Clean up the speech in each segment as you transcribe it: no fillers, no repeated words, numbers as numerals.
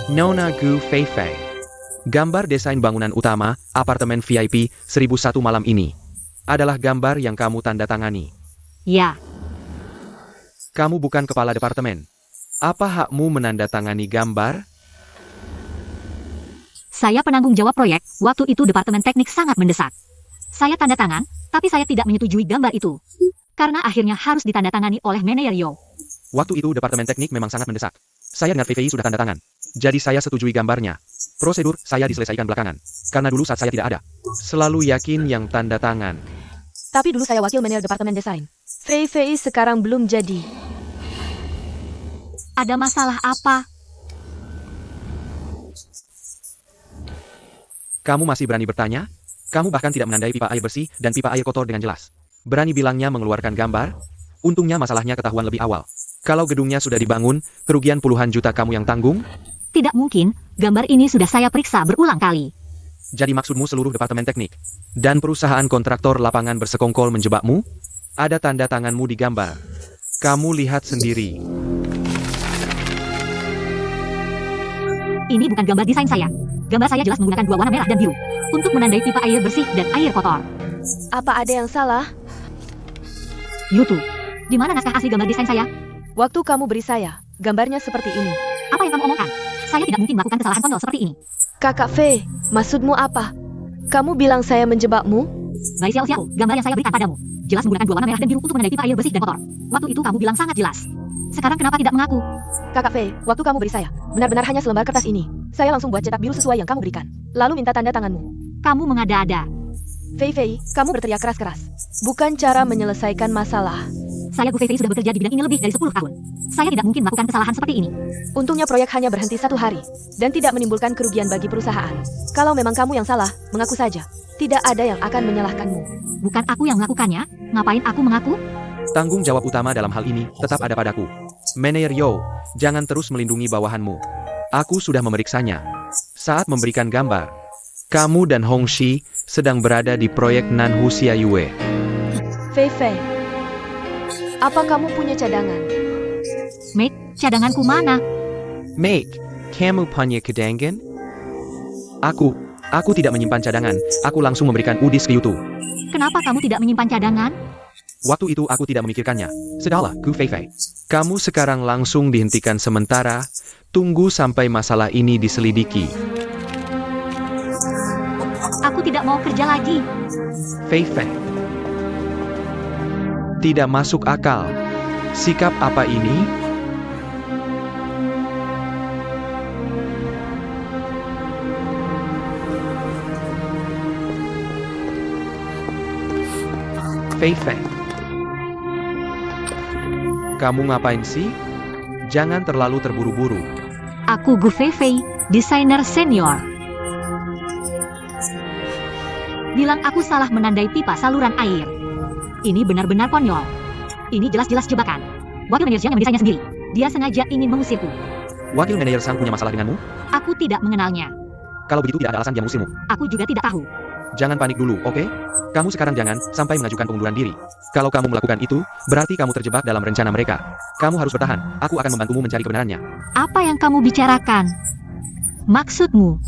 Nona Gu Fei Fei. Gambar desain bangunan utama, apartemen VIP 1001 malam ini. Adalah gambar yang kamu tanda tangani. Ya, Kamu bukan kepala departemen. Apa hakmu menandatangani gambar? saya penanggung jawab proyek. Waktu itu Departemen Teknik sangat mendesak. Saya tanda tangan, tapi saya tidak menyetujui gambar itu. Karena akhirnya harus ditandatangani oleh manajer Yo. Waktu itu Departemen Teknik memang sangat mendesak. Saya dengar VVI sudah tanda tangan. Jadi saya setujui gambarnya. Prosedur saya diselesaikan belakangan. Karena dulu saat saya tidak ada. Selalu yakin yang tanda tangan. Tapi dulu saya wakil manajer Departemen Desain. VVI sekarang belum jadi. Ada masalah apa? Kamu masih berani bertanya? Kamu bahkan tidak menandai pipa air bersih dan pipa air kotor dengan jelas. Berani bilangnya mengeluarkan gambar? Untungnya masalahnya ketahuan lebih awal. Kalau gedungnya sudah dibangun, kerugian puluhan juta kamu yang tanggung? Tidak mungkin, gambar ini sudah saya periksa berulang kali. Jadi maksudmu seluruh Departemen Teknik dan perusahaan kontraktor lapangan bersekongkol menjebakmu? Ada tanda tanganmu di gambar. Kamu lihat sendiri. Ini bukan gambar desain saya. Gambar saya jelas menggunakan dua warna merah dan biru untuk menandai pipa air bersih dan air kotor. Apa ada yang salah? Yutu, di mana naskah asli gambar desain saya? Waktu kamu beri saya, gambarnya seperti ini. Apa yang kamu omongkan? Saya tidak mungkin melakukan kesalahan konyol seperti ini. Kakak Fei, maksudmu apa? Kamu bilang saya menjebakmu? Bai Xiao Xiao, gambar yang saya berikan padamu jelas menggunakan dua warna merah dan biru untuk menandai pipa air bersih dan kotor. Waktu itu kamu bilang sangat jelas. Sekarang kenapa tidak mengaku? Kakak Fei, waktu kamu beri saya, benar-benar hanya selembar kertas ini. Saya langsung buat cetak biru sesuai yang kamu berikan. Lalu minta tanda tanganmu. Kamu mengada-ada. Fei, kamu berteriak keras-keras. Bukan cara menyelesaikan masalah. Saya Gu Fei sudah bekerja di bidang ini lebih dari 10 tahun. Saya tidak mungkin melakukan kesalahan seperti ini. Untungnya proyek hanya berhenti 1 hari, dan tidak menimbulkan kerugian bagi perusahaan. Kalau memang kamu yang salah, mengaku saja. Tidak ada yang akan menyalahkanmu. Bukan aku yang melakukannya, ngapain aku mengaku? Tanggung jawab utama dalam hal ini tetap ada padaku. Manajer Yo, jangan terus melindungi bawahanmu. Aku sudah memeriksanya. Saat memberikan gambar, kamu dan Hong Shi sedang berada di proyek Nanhu Xiayue. Fei, apa kamu punya cadangan? Mate, cadanganku mana? Mate, kamu punya cadangan? Aku tidak menyimpan cadangan. Aku langsung memberikan udis ke Yutu. Kenapa kamu tidak menyimpan cadangan? Waktu itu aku tidak memikirkannya. Sudahlah, Gu Fei. Kamu sekarang langsung dihentikan sementara. Tunggu sampai masalah ini diselidiki. Aku tidak mau kerja lagi. Fei. Tidak masuk akal. Sikap apa ini? Fei. Kamu ngapain sih? Jangan terlalu terburu-buru. Aku Gu Fei, desainer senior. Bilang aku salah menandai pipa saluran air. Ini benar-benar konyol. Ini jelas-jelas jebakan. Wakil manajer yang mendesainnya sendiri. Dia sengaja ingin mengusirku. Wakil manajer Sang punya masalah denganmu? Aku tidak mengenalnya. Kalau begitu tidak ada alasan dia mengusirmu. Aku juga tidak tahu. Jangan panik dulu, oke? Kamu sekarang jangan sampai mengajukan pengunduran diri. Kalau kamu melakukan itu, berarti kamu terjebak dalam rencana mereka. Kamu harus bertahan. Aku akan membantumu mencari kebenarannya. Apa yang kamu bicarakan? Maksudmu?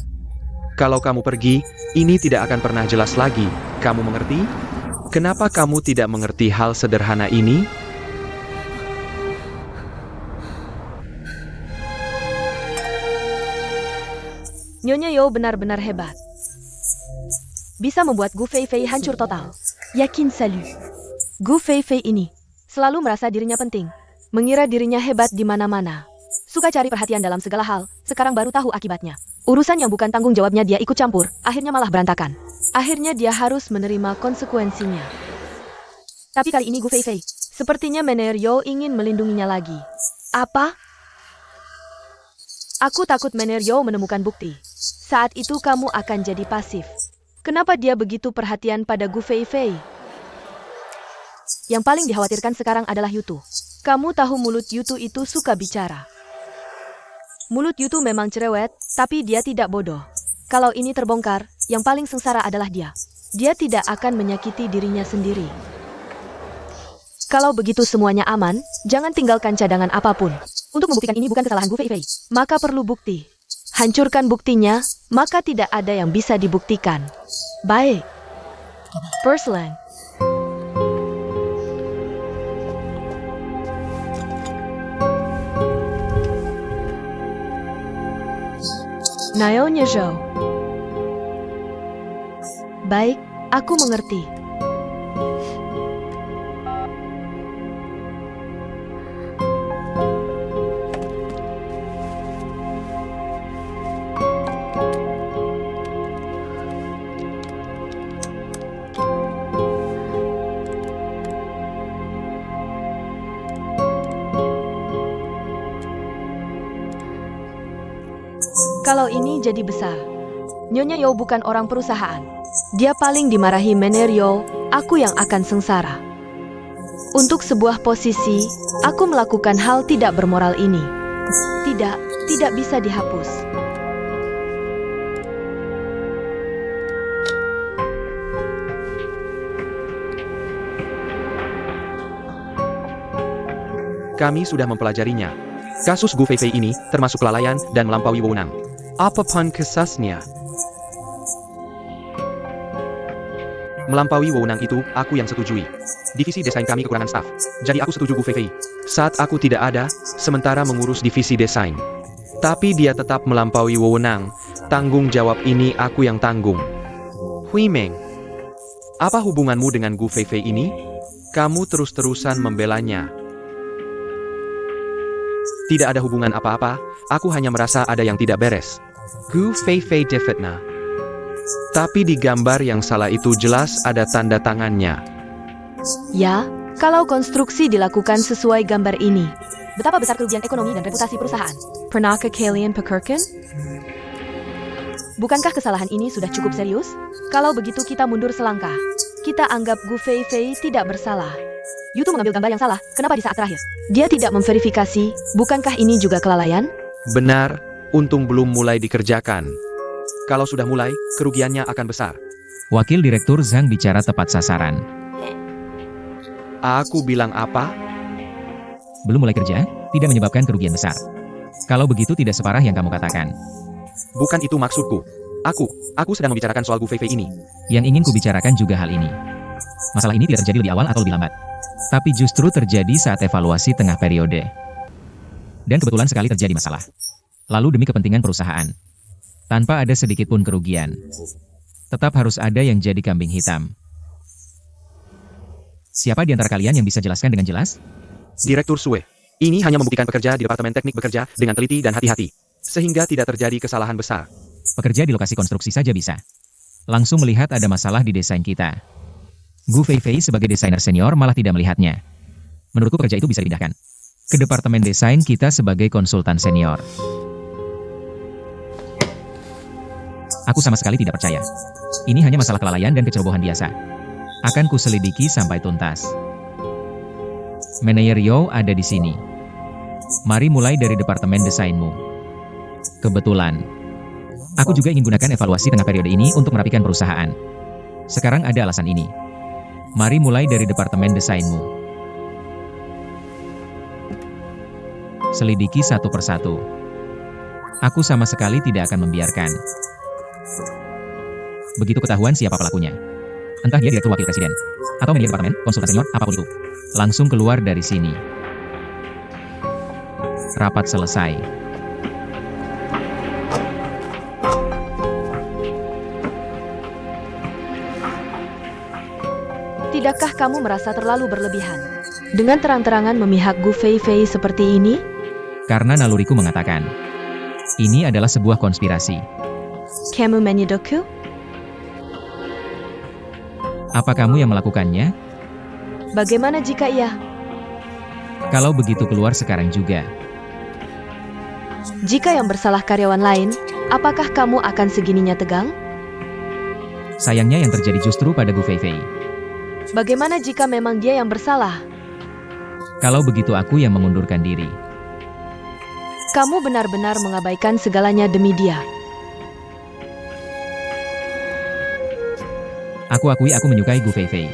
Kalau kamu pergi, ini tidak akan pernah jelas lagi. Kamu mengerti? Kenapa kamu tidak mengerti hal sederhana ini? Nyonya Yo benar-benar hebat. Bisa membuat Gu Fei hancur total. Yakin salut. Gu Fei ini selalu merasa dirinya penting, mengira dirinya hebat di mana-mana. Suka cari perhatian dalam segala hal, sekarang baru tahu akibatnya. Urusan yang bukan tanggung jawabnya dia ikut campur, akhirnya malah berantakan. Akhirnya dia harus menerima konsekuensinya. Tapi kali ini Gu Fei, sepertinya manajer Yo ingin melindunginya lagi. Apa? Aku takut manajer Yo menemukan bukti. Saat itu kamu akan jadi pasif. Kenapa dia begitu perhatian pada Gu Fei? Yang paling dikhawatirkan sekarang adalah Yutu. Kamu tahu mulut Yutu itu suka bicara. Mulut Yutu memang cerewet, tapi dia tidak bodoh. Kalau ini terbongkar, yang paling sengsara adalah dia. Dia tidak akan menyakiti dirinya sendiri. Kalau begitu semuanya aman, jangan tinggalkan cadangan apapun. Untuk membuktikan ini bukan kesalahan Gu Fei, maka perlu bukti. Hancurkan buktinya, maka tidak ada yang bisa dibuktikan. Baik. Perslang. Naonya Zhou. Baik, aku mengerti. Kalau ini jadi besar. Nyonya Yo bukan orang perusahaan. Dia paling dimarahi Menerio, aku yang akan sengsara. Untuk sebuah posisi, aku melakukan hal tidak bermoral ini. Tidak bisa dihapus. Kami sudah mempelajarinya. Kasus Gu Feifei ini termasuk kelalaian dan melampaui wewenang. Apapun kasusnya. Melampaui wewenang itu, aku yang setujui. Divisi desain kami kekurangan staf. Jadi aku setuju Gu Feifei. Saat aku tidak ada, sementara mengurus divisi desain. Tapi dia tetap melampaui wewenang. Tanggung jawab ini aku yang tanggung. Hui Meng, apa hubunganmu dengan Gu Feifei ini? Kamu terus-terusan membelanya. Tidak ada hubungan apa-apa, aku hanya merasa ada yang tidak beres. Gu Feifei defitnah. Tapi di gambar yang salah itu jelas ada tanda tangannya. Ya, kalau konstruksi dilakukan sesuai gambar ini. Betapa besar kerugian ekonomi dan reputasi perusahaan? Pernahkah kalian pikirkan? Bukankah kesalahan ini sudah cukup serius? Kalau begitu kita mundur selangkah. Kita anggap Gu Feifei tidak bersalah. Yutu mengambil gambar yang salah, kenapa di saat terakhir? Dia tidak memverifikasi, bukankah ini juga kelalaian? Benar, untung belum mulai dikerjakan. Kalau sudah mulai, kerugiannya akan besar. Wakil Direktur Zhang bicara tepat sasaran. Aku bilang apa? Belum mulai kerja, tidak menyebabkan kerugian besar. Kalau begitu tidak separah yang kamu katakan. Bukan itu maksudku. Aku sedang membicarakan soal Gu Feifei ini. Yang ingin kubicarakan juga hal ini. Masalah ini tidak terjadi lebih awal atau lebih lambat. Tapi justru terjadi saat evaluasi tengah periode. Dan kebetulan sekali terjadi masalah. Lalu demi kepentingan perusahaan. Tanpa ada sedikit pun kerugian. Tetap harus ada yang jadi kambing hitam. Siapa di antara kalian yang bisa jelaskan dengan jelas? Direktur Sue. Ini hanya membuktikan pekerja di Departemen Teknik bekerja dengan teliti dan hati-hati. Sehingga tidak terjadi kesalahan besar. Pekerja di lokasi konstruksi saja bisa. Langsung melihat ada masalah di desain kita. Gu Feifei sebagai desainer senior malah tidak melihatnya. Menurutku pekerja itu bisa dipindahkan ke departemen desain kita sebagai konsultan senior. Aku sama sekali tidak percaya. Ini hanya masalah kelalaian dan kecerobohan biasa. Akan kuselidiki sampai tuntas. Manajer Yo ada di sini. Mari mulai dari departemen desainmu. Kebetulan, aku juga ingin gunakan evaluasi tengah periode ini untuk merapikan perusahaan. Sekarang ada alasan ini. Mari mulai dari departemen desainmu. Selidiki satu persatu. Aku sama sekali tidak akan membiarkan. Begitu ketahuan siapa pelakunya. Entah dia direktur wakil presiden, atau manajer departemen, konsultan senior, apapun itu. Langsung keluar dari sini. Rapat selesai. Tidakkah kamu merasa terlalu berlebihan? Dengan terang-terangan memihak Gu Feifei seperti ini? Karena naluriku mengatakan, ini adalah sebuah konspirasi. Kamu menyedoku? Apa kamu yang melakukannya? Bagaimana jika iya? Kalau begitu keluar sekarang juga. Jika yang bersalah karyawan lain, apakah kamu akan segininya tegang? Sayangnya yang terjadi justru pada Gu Feifei. Bagaimana jika memang dia yang bersalah? Kalau begitu aku yang mengundurkan diri. Kamu benar-benar mengabaikan segalanya demi dia. Aku akui aku menyukai Gu Feifei.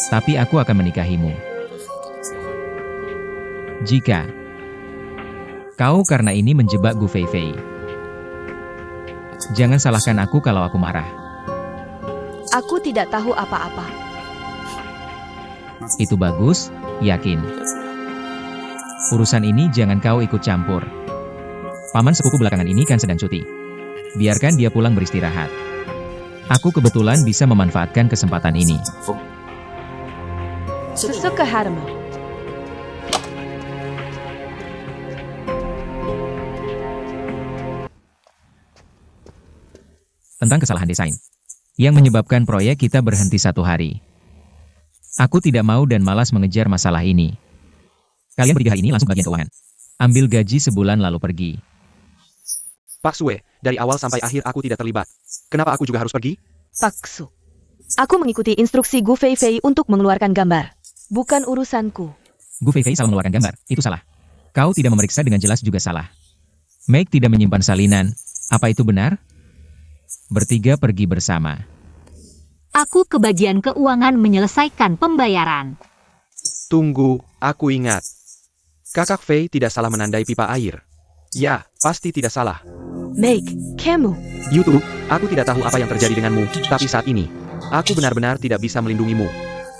Tapi aku akan menikahimu. Jika kau karena ini menjebak Gu Feifei, Jangan salahkan aku kalau aku marah. Aku tidak tahu apa-apa. Itu bagus, yakin. Urusan ini jangan kau ikut campur. Paman sepupu belakangan ini kan sedang cuti. Biarkan dia pulang beristirahat. Aku kebetulan bisa memanfaatkan kesempatan ini. Sesuka Harma. Tentang kesalahan desain yang menyebabkan proyek kita berhenti 1 hari. Aku tidak mau dan malas mengejar masalah ini. Kalian bertiga ini langsung bagian keuangan. Ambil gaji sebulan lalu pergi. Pak Sue, dari awal sampai akhir aku tidak terlibat. Kenapa aku juga harus pergi? Paksu. Aku mengikuti instruksi Gu Feifei untuk mengeluarkan gambar. Bukan urusanku. Gu Feifei salah mengeluarkan gambar, itu salah. Kau tidak memeriksa dengan jelas juga salah. Meg tidak menyimpan salinan, apa itu benar? Bertiga pergi bersama. Aku ke bagian keuangan menyelesaikan pembayaran. Tunggu, aku ingat. Kakak Fei tidak salah menandai pipa air. Ya, pasti tidak salah. Meg, kamu. YouTube, aku tidak tahu apa yang terjadi denganmu, tapi saat ini, aku benar-benar tidak bisa melindungimu.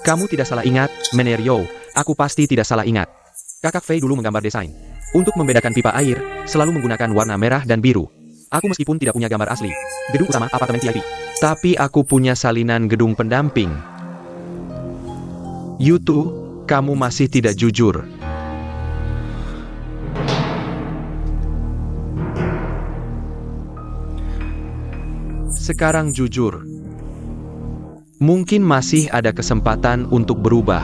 Kamu tidak salah ingat, Menerio, aku pasti tidak salah ingat. Kakak Fei dulu menggambar desain. Untuk membedakan pipa air, selalu menggunakan warna merah dan biru. Aku meskipun tidak punya gambar asli gedung utama apartemen VIP, tapi aku punya salinan gedung pendamping. YouTube, kamu masih tidak jujur. Sekarang jujur. Mungkin masih ada kesempatan untuk berubah.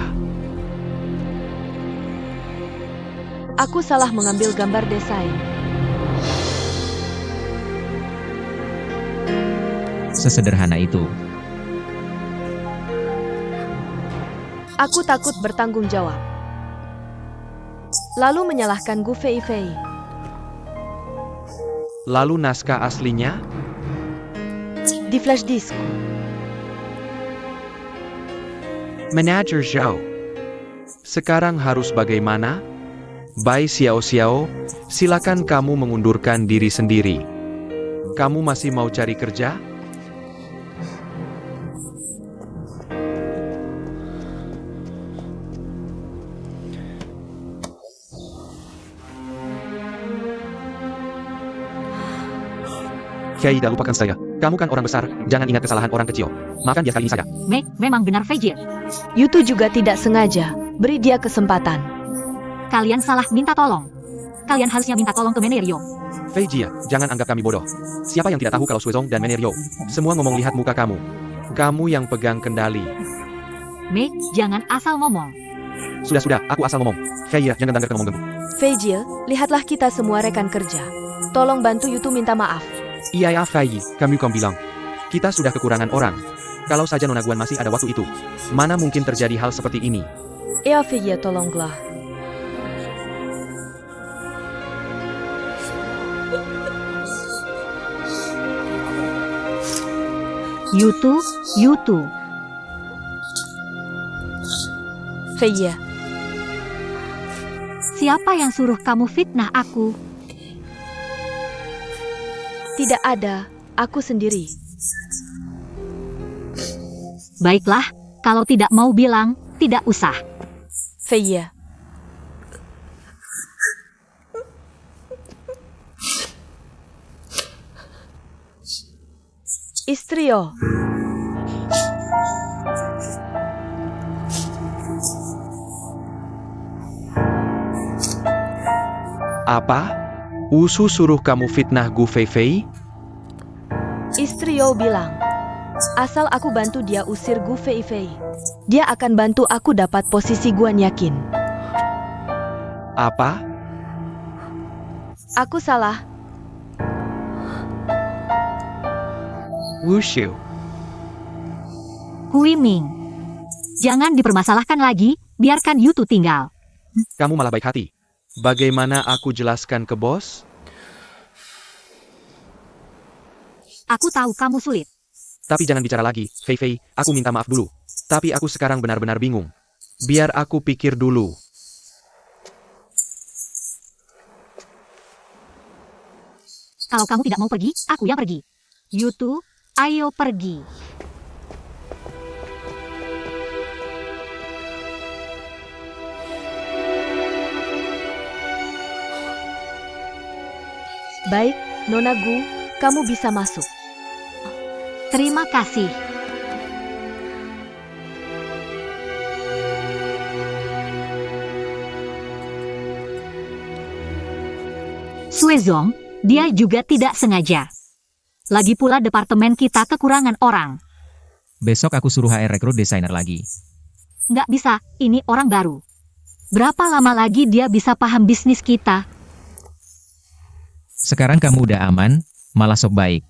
Aku salah mengambil gambar desain. Sesederhana itu. Aku takut bertanggung jawab. Lalu menyalahkan Gu Feifei. Lalu naskah aslinya? Di flash disk. Manager Zhao. Sekarang harus bagaimana? Bai Xiao Xiao, silakan kamu mengundurkan diri sendiri. Kamu masih mau cari kerja? Fei, dah lupakan saya. Kamu kan orang besar, jangan ingat kesalahan orang kecil. Makan dia kali ini saja. Meg, memang benar Feijie. Yutu juga tidak sengaja. Beri dia kesempatan. Kalian salah minta tolong. Kalian harusnya minta tolong ke Menerio. Fei Jia, jangan anggap kami bodoh. Siapa yang tidak tahu kalau Suezong dan Menerio? Semua ngomong lihat muka kamu. Kamu yang pegang kendali. Meg, jangan asal ngomong. Sudah, aku asal ngomong. Fei Jia, jangan dengarkan ngomong gemuk. Feijie, lihatlah kita semua rekan kerja. Tolong bantu Yutu minta maaf. Iya ya Fei, kami bilang. Kita sudah kekurangan orang. Kalau saja Nona Guan masih ada waktu itu, mana mungkin terjadi hal seperti ini? Ya Feijie, tolonglah. Yutu. Feijie, Siapa yang suruh kamu fitnah aku? tidak ada. Aku sendiri. Baiklah, kalau tidak mau bilang, tidak usah. Feijie. Istrio. Apa? Usu suruh kamu fitnah Gu Feifei? Istrio bilang, asal aku bantu dia usir Gu Feifei, dia akan bantu aku dapat posisi Guan Yakin. Apa? Aku salah. Wushu. Hui Ming. Jangan dipermasalahkan lagi, biarkan Yutu tinggal. Kamu malah baik hati. Bagaimana aku jelaskan ke bos? Aku tahu kamu sulit. Tapi jangan bicara lagi, Fei, aku minta maaf dulu. Tapi aku sekarang benar-benar bingung. Biar aku pikir dulu. Kalau kamu tidak mau pergi, aku yang pergi. Yutu, ayo pergi. Baik, Nona Gu, kamu bisa masuk. Terima kasih. Suezong, dia juga tidak sengaja. Lagi pula departemen kita kekurangan orang. Besok aku suruh HR rekrut desainer lagi. Nggak bisa, ini orang baru. Berapa lama lagi dia bisa paham bisnis kita? Sekarang kamu udah aman, malah sok baik.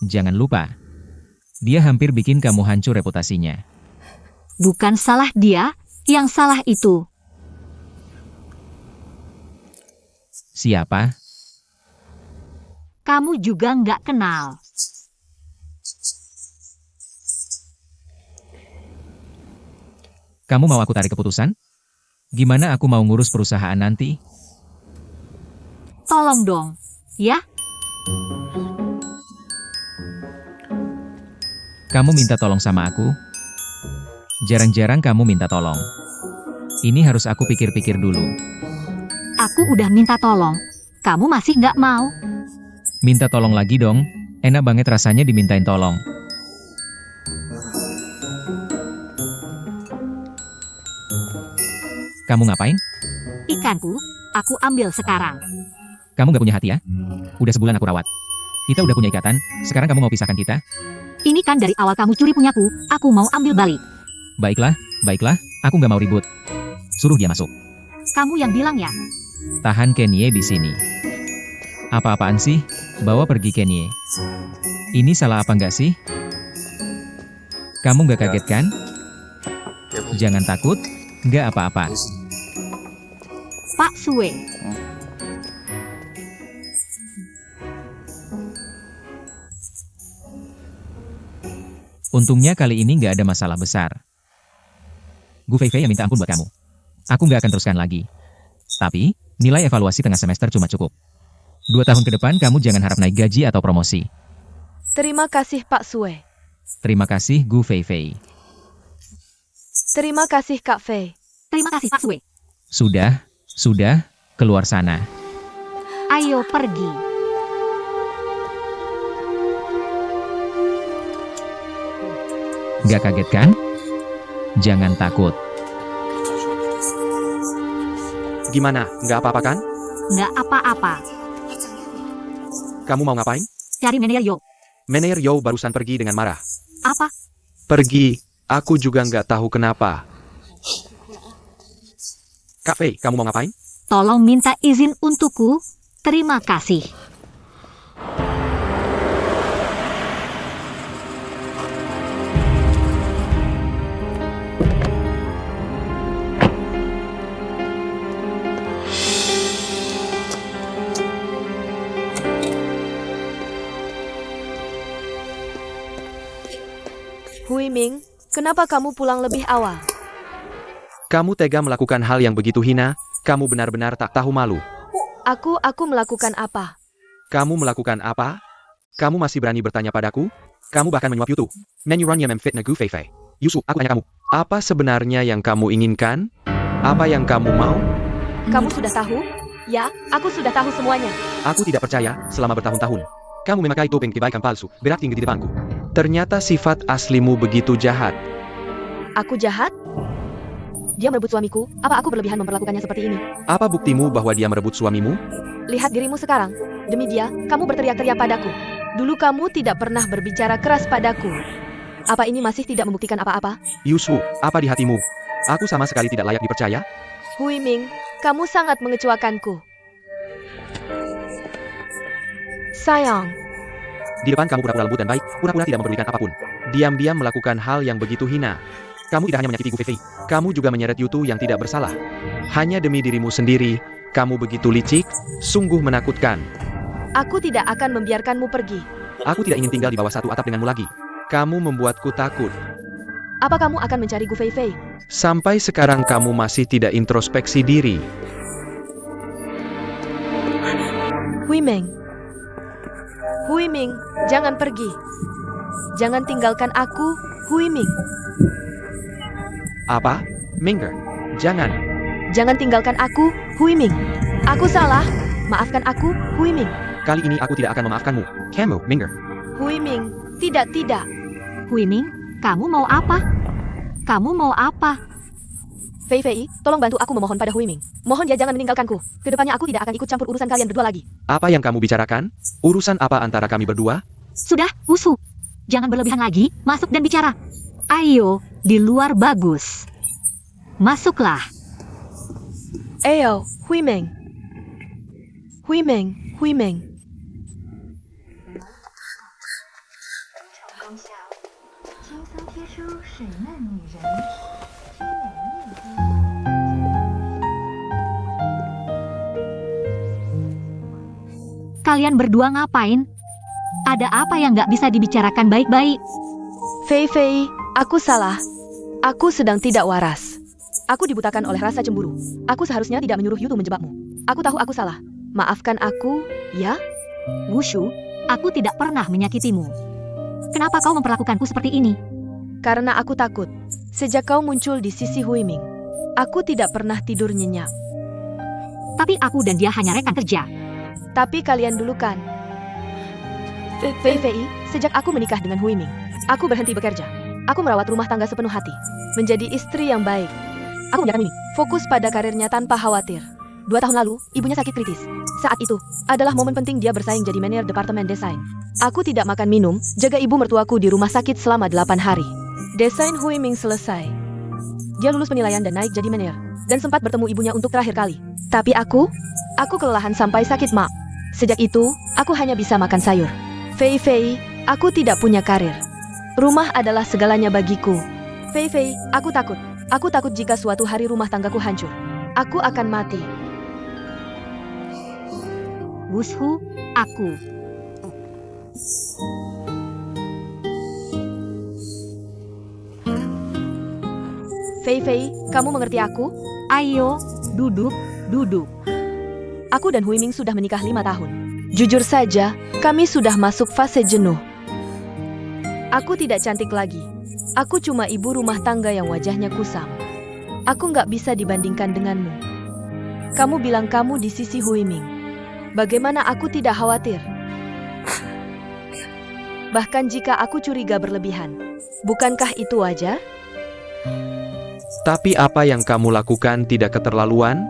Jangan lupa, dia hampir bikin kamu hancur reputasinya. Bukan salah dia, yang salah itu. Siapa? Kamu juga nggak kenal. Kamu mau aku tarik keputusan? Gimana aku mau ngurus perusahaan nanti? Tolong dong, ya? Kamu minta tolong sama aku? Jarang-jarang kamu minta tolong. Ini harus aku pikir-pikir dulu. Aku udah minta tolong. Kamu masih nggak mau? Minta tolong lagi dong. Enak banget rasanya dimintain tolong. Kamu ngapain? Ikanku, aku ambil sekarang. Kamu gak punya hati ya? Udah sebulan aku rawat. Kita udah punya ikatan, sekarang kamu mau pisahkan kita? Ini kan dari awal kamu curi punyaku, aku mau ambil balik. Baiklah, baiklah, aku gak mau ribut. Suruh dia masuk. Kamu yang bilang ya? Tahan Kenye di sini. Apa-apaan sih? Bawa pergi Kenye. Ini salah apa nggak sih? Kamu nggak kaget kan? Jangan takut, nggak apa-apa. Pak Sue. Untungnya kali ini nggak ada masalah besar. Gu Feifei yang minta ampun buat kamu. Aku nggak akan teruskan lagi. Tapi, nilai evaluasi tengah semester cuma cukup. 2 tahun ke depan kamu jangan harap naik gaji atau promosi. Terima kasih Pak Sue. Terima kasih Gu Feifei. Terima kasih Kak Fei. Terima kasih Pak Sue. Sudah, keluar sana. Ayo pergi. Nggak kaget kan? Jangan takut. Gimana, nggak apa-apa kan? Nggak apa-apa. Kamu mau ngapain? Cari manajer Yo. Manajer Yo barusan pergi dengan marah. Apa? Pergi, aku juga nggak tahu kenapa. Kak Fei, kamu mau ngapain? Tolong minta izin untukku. Terima kasih. Hui Ming, kenapa kamu pulang lebih awal? Kamu tega melakukan hal yang begitu hina, kamu benar-benar tak tahu malu. Aku melakukan apa? Kamu melakukan apa? Kamu masih berani bertanya padaku? Kamu bahkan menyuap Yutu. Menyuruhnya memfitnah Gu Feifei. Yusu, aku tanya kamu. Apa sebenarnya yang kamu inginkan? Apa yang kamu mau? Kamu sudah tahu? Ya, aku sudah tahu semuanya. Aku tidak percaya, selama bertahun-tahun. Kamu memakai topeng kebaikan palsu, berakting di depanku. Ternyata sifat aslimu begitu jahat. Aku jahat? Dia merebut suamiku, apa aku berlebihan memperlakukannya seperti ini? Apa buktimu bahwa dia merebut suamimu? Lihat dirimu sekarang. Demi dia, kamu berteriak-teriak padaku. Dulu kamu tidak pernah berbicara keras padaku. Apa ini masih tidak membuktikan apa-apa? Yusu, apa di hatimu? Aku sama sekali tidak layak dipercaya? Hui Ming, kamu sangat mengecewakanku. Sayang, Di depan kamu pura-pura lembut dan baik, pura-pura tidak mempedulikan apapun. Diam-diam melakukan hal yang begitu hina. Kamu tidak hanya menyakiti Gu Feifei, kamu juga menyeret Yutu yang tidak bersalah. Hanya demi dirimu sendiri, kamu begitu licik, sungguh menakutkan. aku tidak akan membiarkanmu pergi. Aku tidak ingin tinggal di bawah satu atap denganmu lagi. Kamu membuatku takut. Apa kamu akan mencari Gu Feifei? Sampai sekarang kamu masih tidak introspeksi diri. Hui Ming, Hui Ming, jangan pergi. Jangan tinggalkan aku, Hui Ming. Apa? Minger, jangan. Jangan tinggalkan aku, Hui Ming. Aku salah. Maafkan aku, Hui Ming. Kali ini aku tidak akan memaafkanmu. Kamu, Minger. Hui Ming, tidak. Hui Ming, kamu mau apa? Kamu mau apa? Fei Fei, tolong bantu aku memohon pada Hui Ming. Mohon dia jangan meninggalkanku. Kedepannya aku tidak akan ikut campur urusan kalian berdua lagi. Apa yang kamu bicarakan? Urusan apa antara kami berdua? Sudah, Wushu. Jangan berlebihan lagi, masuk dan bicara. Ayo, di luar bagus. Masuklah. Ayo, Hui Ming. Hui Ming, Hui Ming. Kalian berdua ngapain? Ada apa yang nggak bisa dibicarakan baik-baik? Fei Fei, aku salah. Aku sedang tidak waras. Aku dibutakan oleh rasa cemburu. Aku seharusnya tidak menyuruh Yutu menjebakmu. Aku tahu aku salah. Maafkan aku, ya? Wushu, aku tidak pernah menyakitimu. Kenapa kau memperlakukanku seperti ini? Karena aku takut. Sejak kau muncul di sisi Hui Ming, aku tidak pernah tidur nyenyak. Tapi aku dan dia hanya rekan kerja. Tapi kalian dulu kan? Fei Fei, sejak aku menikah dengan Hui Ming, aku berhenti bekerja. Aku merawat rumah tangga sepenuh hati. Menjadi istri yang baik. Aku membiarkan Mimi fokus pada karirnya tanpa khawatir. 2 tahun lalu, ibunya sakit kritis. Saat itu, adalah momen penting dia bersaing jadi manajer departemen desain. Aku tidak makan minum, jaga ibu mertuaku di rumah sakit selama 8 hari. Desain Hui Ming selesai. Dia lulus penilaian dan naik jadi manajer. Dan sempat bertemu ibunya untuk terakhir kali. Tapi aku kelelahan sampai sakit mak. Sejak itu, aku hanya bisa makan sayur. Fei Fei, aku tidak punya karir. Rumah adalah segalanya bagiku. Fei Fei, aku takut. Aku takut jika suatu hari rumah tanggaku hancur. Aku akan mati. Wushu, aku. Fei Fei, kamu mengerti aku? Ayo, duduk. Aku dan Hui Ming sudah menikah 5 tahun. Jujur saja, kami sudah masuk fase jenuh. Aku tidak cantik lagi. Aku cuma ibu rumah tangga yang wajahnya kusam. Aku nggak bisa dibandingkan denganmu. Kamu bilang kamu di sisi Hui Ming. Bagaimana aku tidak khawatir? Bahkan jika aku curiga berlebihan. Bukankah itu wajar? Tapi apa yang kamu lakukan tidak keterlaluan?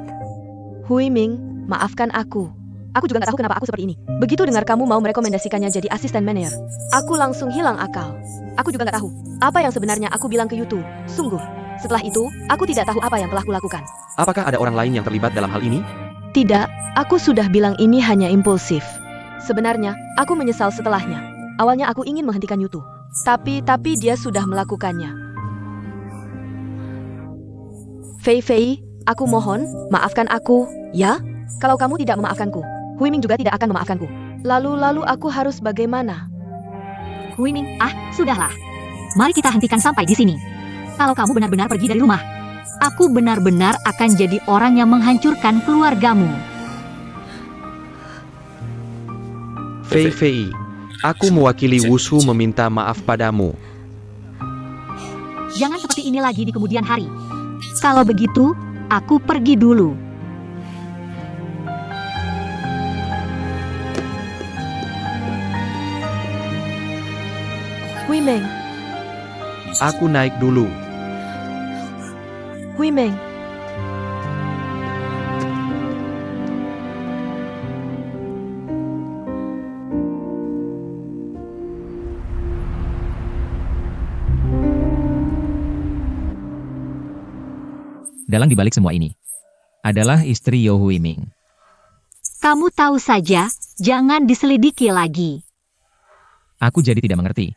Hui Ming, maafkan aku. Aku juga nggak tahu kenapa aku seperti ini. Begitu dengar kamu mau merekomendasikannya jadi asisten manajer, aku langsung hilang akal. Aku juga nggak tahu apa yang sebenarnya aku bilang ke Yutu. Sungguh. Setelah itu, aku tidak tahu apa yang telah kulakukan. Apakah ada orang lain yang terlibat dalam hal ini? Tidak, aku sudah bilang ini hanya impulsif. Sebenarnya, aku menyesal setelahnya. Awalnya aku ingin menghentikan Yutu. Tapi dia sudah melakukannya. Fei Fei, aku mohon, maafkan aku, ya? Kalau kamu tidak memaafkanku, Hui Ming juga tidak akan memaafkanku. Lalu aku harus bagaimana? Hui Ming, sudahlah. Mari kita hentikan sampai di sini. Kalau kamu benar-benar pergi dari rumah, aku benar-benar akan jadi orang yang menghancurkan keluargamu. Fei Fei, aku mewakili Wushu meminta maaf padamu. Jangan seperti ini lagi di kemudian hari. Kalau begitu, aku pergi dulu. Hui Ming, Aku naik dulu. Hui Ming. Dalang dibalik semua ini adalah istri Yo Hui Ming. Kamu tahu saja, jangan diselidiki lagi. Aku jadi tidak mengerti.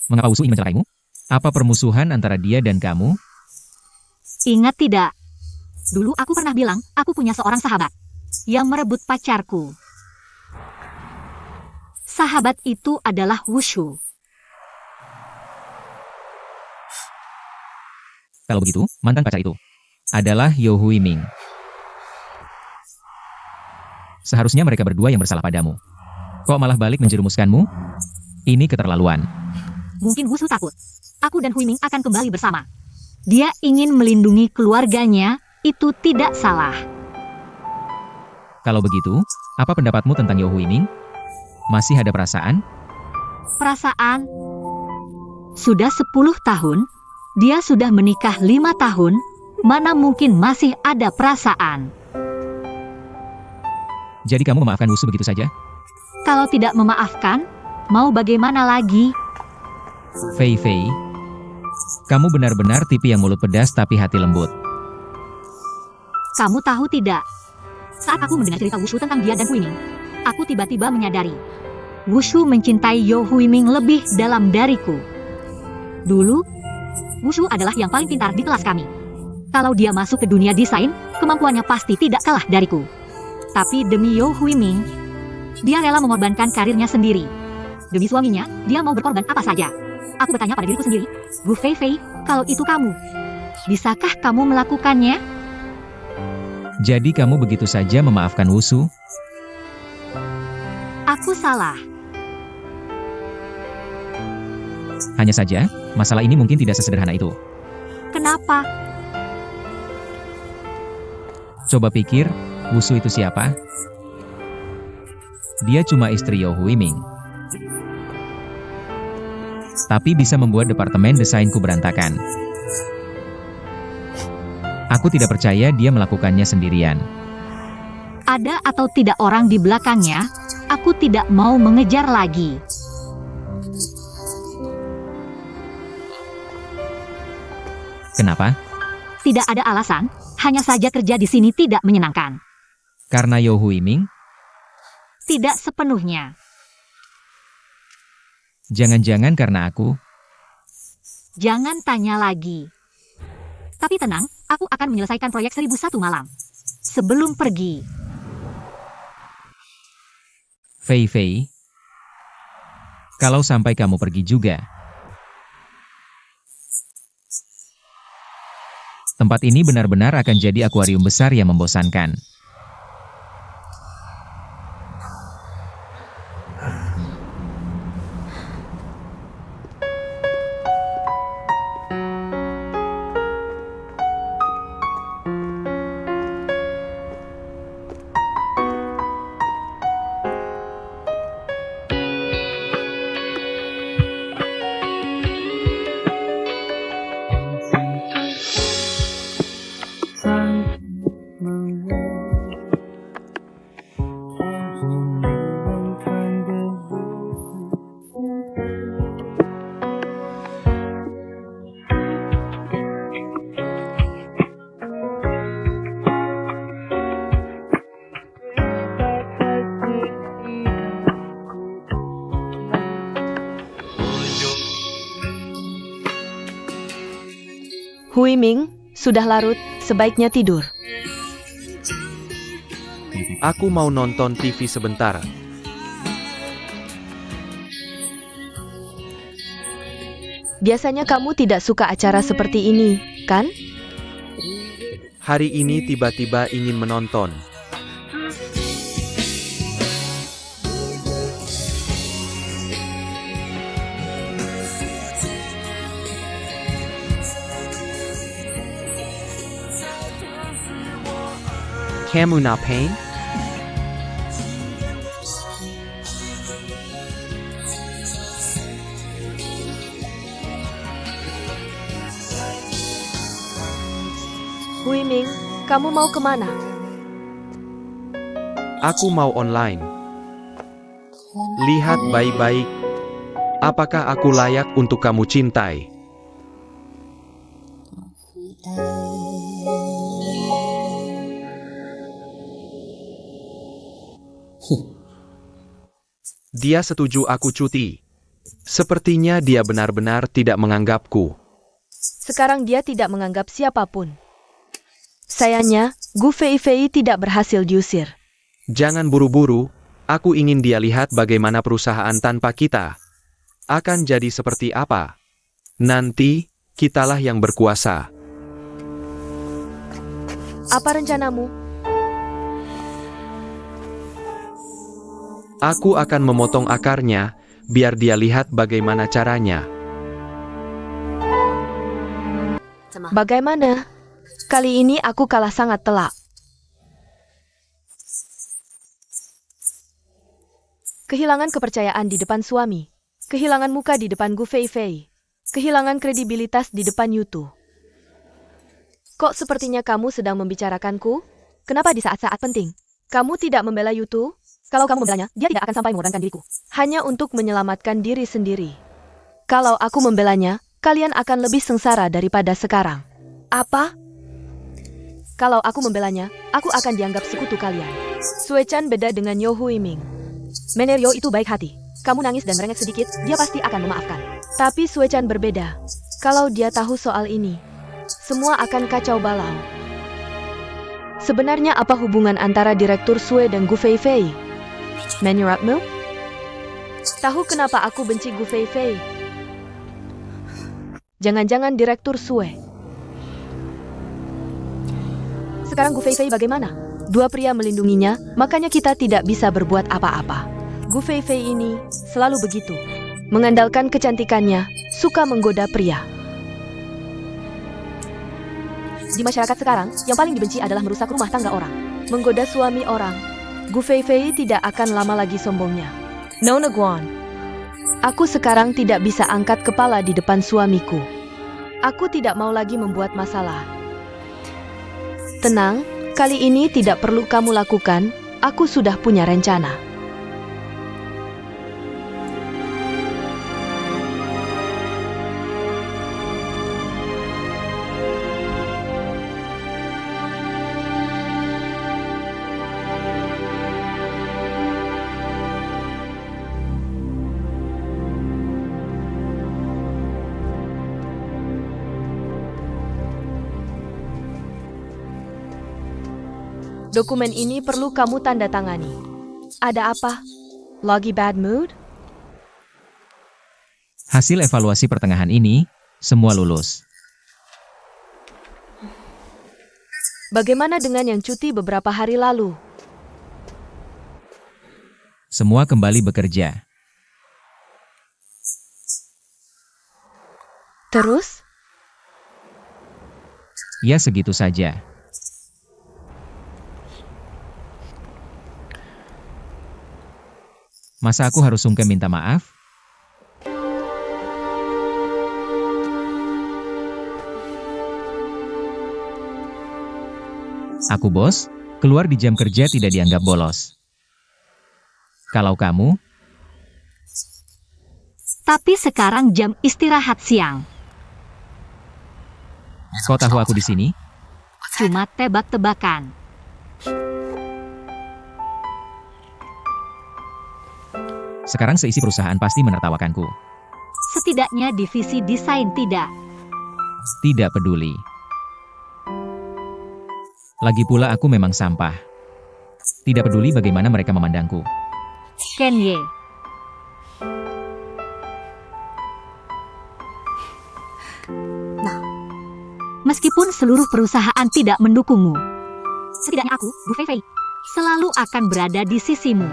Mengapa Wushu ingin mencelakaimu? Apa permusuhan antara dia dan kamu? Ingat tidak? Dulu aku pernah bilang, aku punya seorang sahabat yang merebut pacarku. Sahabat itu adalah Wushu. Kalau begitu, mantan pacar itu adalah Yo Hui Ming. Seharusnya mereka berdua yang bersalah padamu. Kok malah balik menjerumuskanmu? Ini keterlaluan. Mungkin Wushu takut. Aku dan Huiming akan kembali bersama. Dia ingin melindungi keluarganya, itu tidak salah. Kalau begitu, apa pendapatmu tentang Yo Huiming? Masih ada perasaan? Perasaan? Sudah 10 tahun, dia sudah menikah 5 tahun, mana mungkin masih ada perasaan. Jadi kamu memaafkan Wushu begitu saja? Kalau tidak memaafkan, mau bagaimana lagi? Fei Fei, kamu benar-benar tipe yang mulut pedas tapi hati lembut. Kamu tahu tidak? Saat aku mendengar cerita Wushu tentang dia dan Huiming, aku tiba-tiba menyadari. Wushu mencintai Yo Huiming lebih dalam dariku. Dulu, Wushu adalah yang paling pintar di kelas kami. Kalau dia masuk ke dunia desain, kemampuannya pasti tidak kalah dariku. Tapi demi Yo Huiming, dia rela mengorbankan karirnya sendiri. Demi suaminya, dia mau berkorban apa saja. Aku bertanya pada diriku sendiri, Gu Fei Fei, kalau itu kamu, bisakah kamu melakukannya? Jadi kamu begitu saja memaafkan Wushu? Aku salah. Hanya saja, masalah ini mungkin tidak sesederhana itu. Kenapa? Coba pikir, Wushu itu siapa? Dia cuma istri Yo Huiming. Tapi bisa membuat departemen desainku berantakan. Aku tidak percaya dia melakukannya sendirian. Ada atau tidak orang di belakangnya, aku tidak mau mengejar lagi. Kenapa? Tidak ada alasan, hanya saja kerja di sini tidak menyenangkan. Karena Yo Huiming? Tidak sepenuhnya. Jangan-jangan karena aku? Jangan tanya lagi. Tapi tenang, aku akan menyelesaikan proyek 1001 malam. Sebelum pergi. Fei Fei, kalau sampai kamu pergi juga, tempat ini benar-benar akan jadi akuarium besar yang membosankan. Huiming, sudah larut, sebaiknya tidur. Aku mau nonton TV sebentar. Biasanya kamu tidak suka acara seperti ini, kan? Hari ini tiba-tiba ingin menonton. Kamu ngapain? Huiming, kamu mau kemana? Aku mau online. Lihat baik-baik. Apakah aku layak untuk kamu cintai? Dia setuju aku cuti. Sepertinya dia benar-benar tidak menganggapku. Sekarang dia tidak menganggap siapapun. Sayangnya, Gu Fei Fei tidak berhasil diusir. Jangan buru-buru, aku ingin dia lihat bagaimana perusahaan tanpa kita akan jadi seperti apa. Nanti, kitalah yang berkuasa. Apa rencanamu? Aku akan memotong akarnya, biar dia lihat bagaimana caranya. Bagaimana? Kali ini aku kalah sangat telak. Kehilangan kepercayaan di depan suami. Kehilangan muka di depan Gu Feifei. Kehilangan kredibilitas di depan Yutu. Kok sepertinya kamu sedang membicarakanku? Kenapa di saat-saat penting? Kamu tidak membela Yutu? Kalau kamu membelanya, dia tidak akan sampai mengorbankan diriku. Hanya untuk menyelamatkan diri sendiri. Kalau aku membelanya, kalian akan lebih sengsara daripada sekarang. Apa? Kalau aku membelanya, aku akan dianggap sekutu kalian. Sue Chan beda dengan Yo Huiming. Menerio itu baik hati. Kamu nangis dan merengek sedikit, dia pasti akan memaafkan. Tapi Sue Chan berbeda. Kalau dia tahu soal ini, semua akan kacau balau. Sebenarnya apa hubungan antara Direktur Sue dan Gu Feifei? Menyerapmu? Tahu kenapa aku benci Gu Feifei? Jangan-jangan Direktur Sue. Sekarang Gu Feifei bagaimana? Dua pria melindunginya, makanya kita tidak bisa berbuat apa-apa. Gu Feifei ini selalu begitu. Mengandalkan kecantikannya, suka menggoda pria. Di masyarakat sekarang, yang paling dibenci adalah merusak rumah tangga orang. Menggoda suami orang. Gu Feifei tidak akan lama lagi sombongnya. Nona Guan. Aku sekarang tidak bisa angkat kepala di depan suamiku. Aku tidak mau lagi membuat masalah. Tenang, kali ini tidak perlu kamu lakukan, aku sudah punya rencana. Dokumen ini perlu kamu tanda tangani. Ada apa? Lagi bad mood? Hasil evaluasi pertengahan ini, semua lulus. Bagaimana dengan yang cuti beberapa hari lalu? Semua kembali bekerja. Terus? Ya segitu saja. Masa aku harus sungkem minta maaf? Aku bos, keluar di jam kerja tidak dianggap bolos. Kalau kamu, Tapi sekarang jam istirahat siang. kau tahu aku di sini? Cuma tebak-tebakan. Sekarang seisi perusahaan pasti menertawakanku. Setidaknya divisi desain tidak. Tidak peduli. Lagi pula aku memang sampah. Tidak peduli bagaimana mereka memandangku. Ken Ye. Meskipun seluruh perusahaan tidak mendukungmu, setidaknya aku, Gu Feifei, selalu akan berada di sisimu.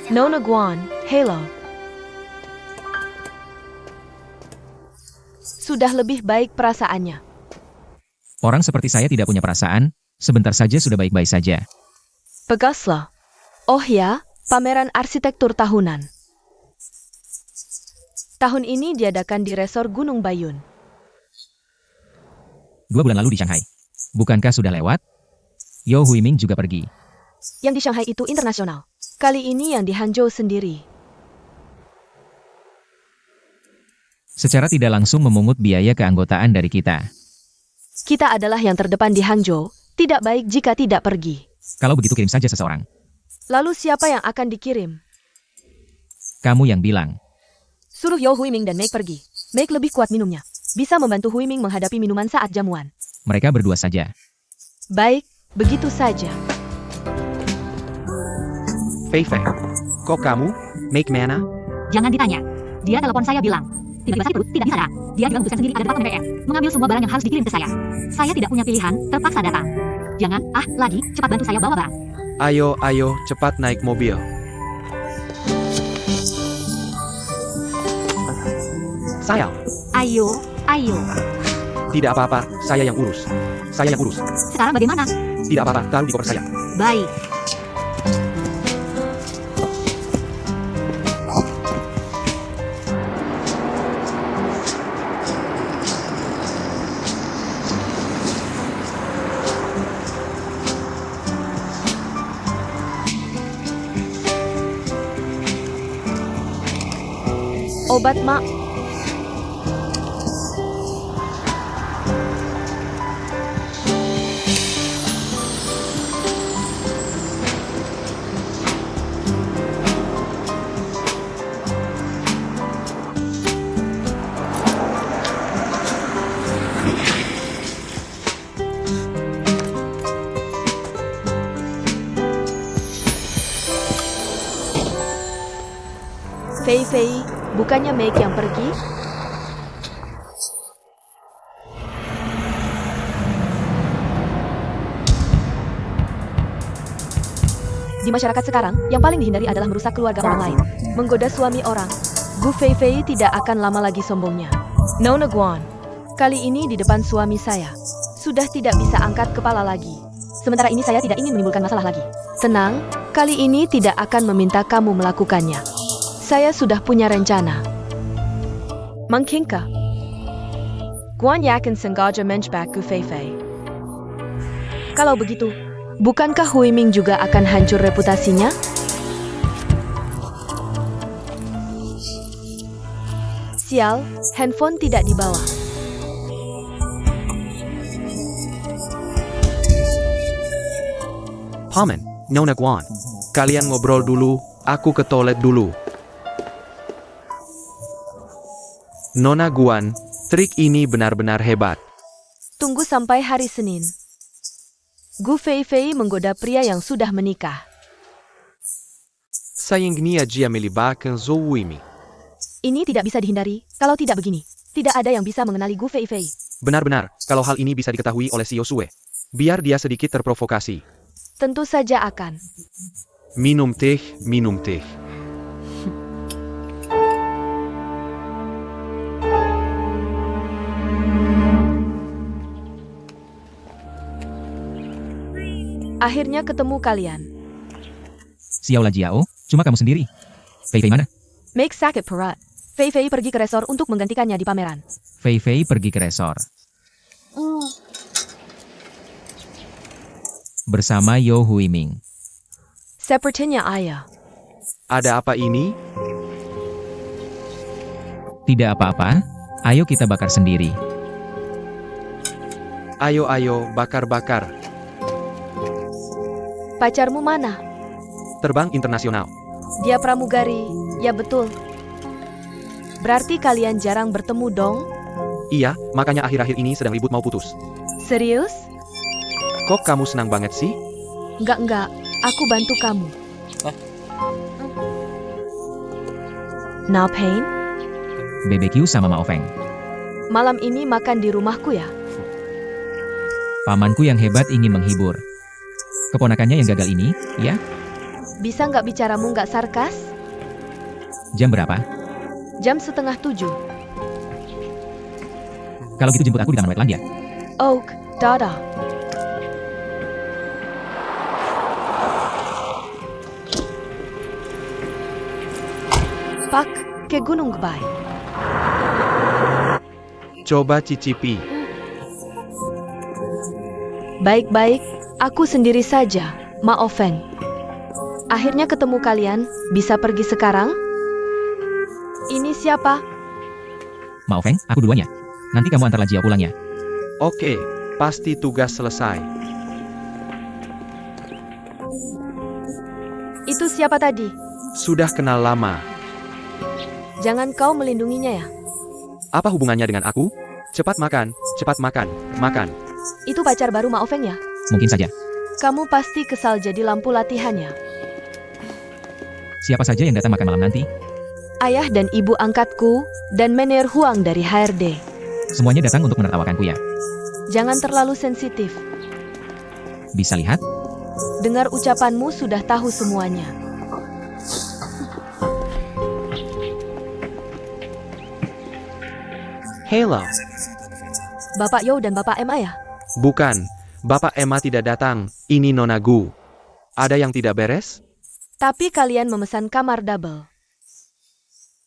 Nona Guan, Halo. Sudah lebih baik perasaannya. Orang seperti saya tidak punya perasaan, sebentar saja sudah baik-baik saja. Pegaslah. Oh ya, pameran arsitektur tahunan. Tahun ini diadakan di resor Gunung Bayun. 2 bulan lalu di Shanghai. Bukankah sudah lewat? Yo Huiming juga pergi. Yang di Shanghai itu internasional. Kali ini yang di Hangzhou sendiri. Secara tidak langsung memungut biaya keanggotaan dari kita. Kita adalah yang terdepan di Hangzhou, Tidak baik jika tidak pergi. Kalau begitu kirim saja seseorang. Lalu siapa yang akan dikirim? Kamu yang bilang. Suruh Yo Huiming dan Meg pergi. Meg lebih kuat minumnya. Bisa membantu Huiming menghadapi minuman saat jamuan. Mereka berdua saja. Baik, begitu saja. Fei Fei, kok kamu, make mana? Jangan ditanya. Dia telepon saya bilang. Tiba-tiba sakit perut, tidak bisa. Dia juga memutuskan sendiri ada departemen BPM. Mengambil semua barang yang harus dikirim ke saya. Saya tidak punya pilihan, terpaksa datang. Jangan, lagi, cepat bantu saya bawa barang. Ayo, cepat naik mobil. Sayang, Ayo. tidak apa-apa, saya yang urus. Sekarang bagaimana? Tidak apa-apa, taruh di koper saya. Baik. Obat mak. Fei Fei, bukannya Meg yang pergi? Di masyarakat sekarang, yang paling dihindari adalah merusak keluarga orang lain. Menggoda suami orang. Gu Fei Fei tidak akan lama lagi sombongnya. Nona Guan, kali ini di depan suami saya. Sudah tidak bisa angkat kepala lagi. Sementara ini saya tidak ingin menimbulkan masalah lagi. Tenang, kali ini tidak akan meminta kamu melakukannya. Saya sudah punya rencana. Mungkinkah Guan yakin sengaja menjebak Gu Fei Fei? Kalau begitu, bukankah Huiming juga akan hancur reputasinya? Sial, handphone tidak dibawa. Paman, Nona Guan, kalian ngobrol dulu, aku ke toilet dulu. Nona Guan, trik ini benar-benar hebat. Tunggu sampai hari Senin. Gu Fei Fei menggoda pria yang sudah menikah. Sayangnya dia melibatkan Zhou Huiming. Ini tidak bisa dihindari, kalau tidak begini. Tidak ada yang bisa mengenali Gu Fei Fei. Benar-benar, kalau hal ini bisa diketahui oleh si Yosue. Biar dia sedikit terprovokasi. Tentu saja akan. Minum teh, minum teh. Akhirnya ketemu kalian. Xiao Jiao, cuma kamu sendiri. Fei Fei mana? Make sakit perut. Fei Fei pergi ke resor untuk menggantikannya di pameran. Fei Fei pergi ke resor. Bersama Yo Huiming. Sepertinya ayah. Ada apa ini? Tidak apa-apa, ayo kita bakar sendiri. Ayo, bakar-bakar. Pacarmu mana? Terbang internasional. Dia pramugari. Ya betul. Berarti kalian jarang bertemu dong? Iya, makanya akhir-akhir ini sedang ribut mau putus. Serius? Kok kamu senang banget sih? Enggak. Aku bantu kamu. Now Pain? BBQ sama Ma Ofeng. Malam ini makan di rumahku ya? Pamanku yang hebat ingin menghibur. Keponakannya yang gagal ini, ya? Bisa nggak bicaramu nggak sarkas? Jam berapa? Jam 6:30. Kalau gitu jemput aku di Taman Wetland ya. Oak, dadah. Pak, ke Gunung Kebai. Coba cicipi. Baik-baik, aku sendiri saja, Ma Ofeng. Akhirnya ketemu kalian, bisa pergi sekarang? Ini siapa? Ma Ofeng, aku duluan ya. Nanti kamu antar Jiao pulang ya. Oke, pasti tugas selesai. Itu siapa tadi? Sudah kenal lama. Jangan kau melindunginya ya. Apa hubungannya dengan aku? Cepat makan, makan. Itu pacar baru Ma Ofeng ya? Mungkin saja. Kamu pasti kesal jadi lampu latihannya. Siapa saja yang datang makan malam nanti? Ayah dan ibu angkatku, dan Mener Huang dari HRD. Semuanya datang untuk menertawakanku ya. Jangan terlalu sensitif. Bisa lihat? Dengar ucapanmu sudah tahu semuanya. Hello. Bapak Yo dan Bapak Emma ya? Bukan, Bapak Emma tidak datang, ini Nona Gu. Ada yang tidak beres? Tapi kalian memesan kamar double.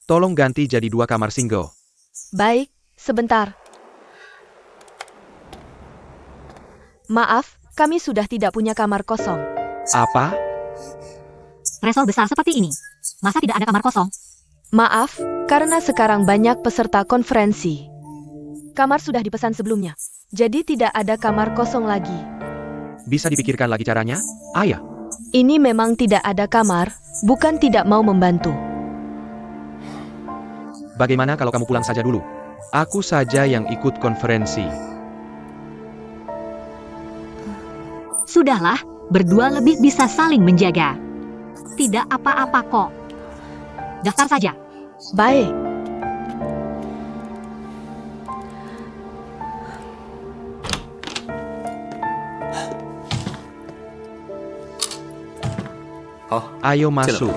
Tolong ganti jadi 2 kamar single. Baik, sebentar. Maaf, kami sudah tidak punya kamar kosong. Apa? Resol besar seperti ini. Masa tidak ada kamar kosong? Maaf, karena sekarang banyak peserta konferensi. Kamar sudah dipesan sebelumnya, jadi tidak ada kamar kosong lagi. Bisa dipikirkan lagi caranya? Ayah. Ini memang tidak ada kamar, bukan tidak mau membantu. Bagaimana kalau kamu pulang saja dulu? Aku saja yang ikut konferensi. Sudahlah, berdua lebih bisa saling menjaga. Tidak apa-apa kok. Daftar saja. Baik. Ayo masuk.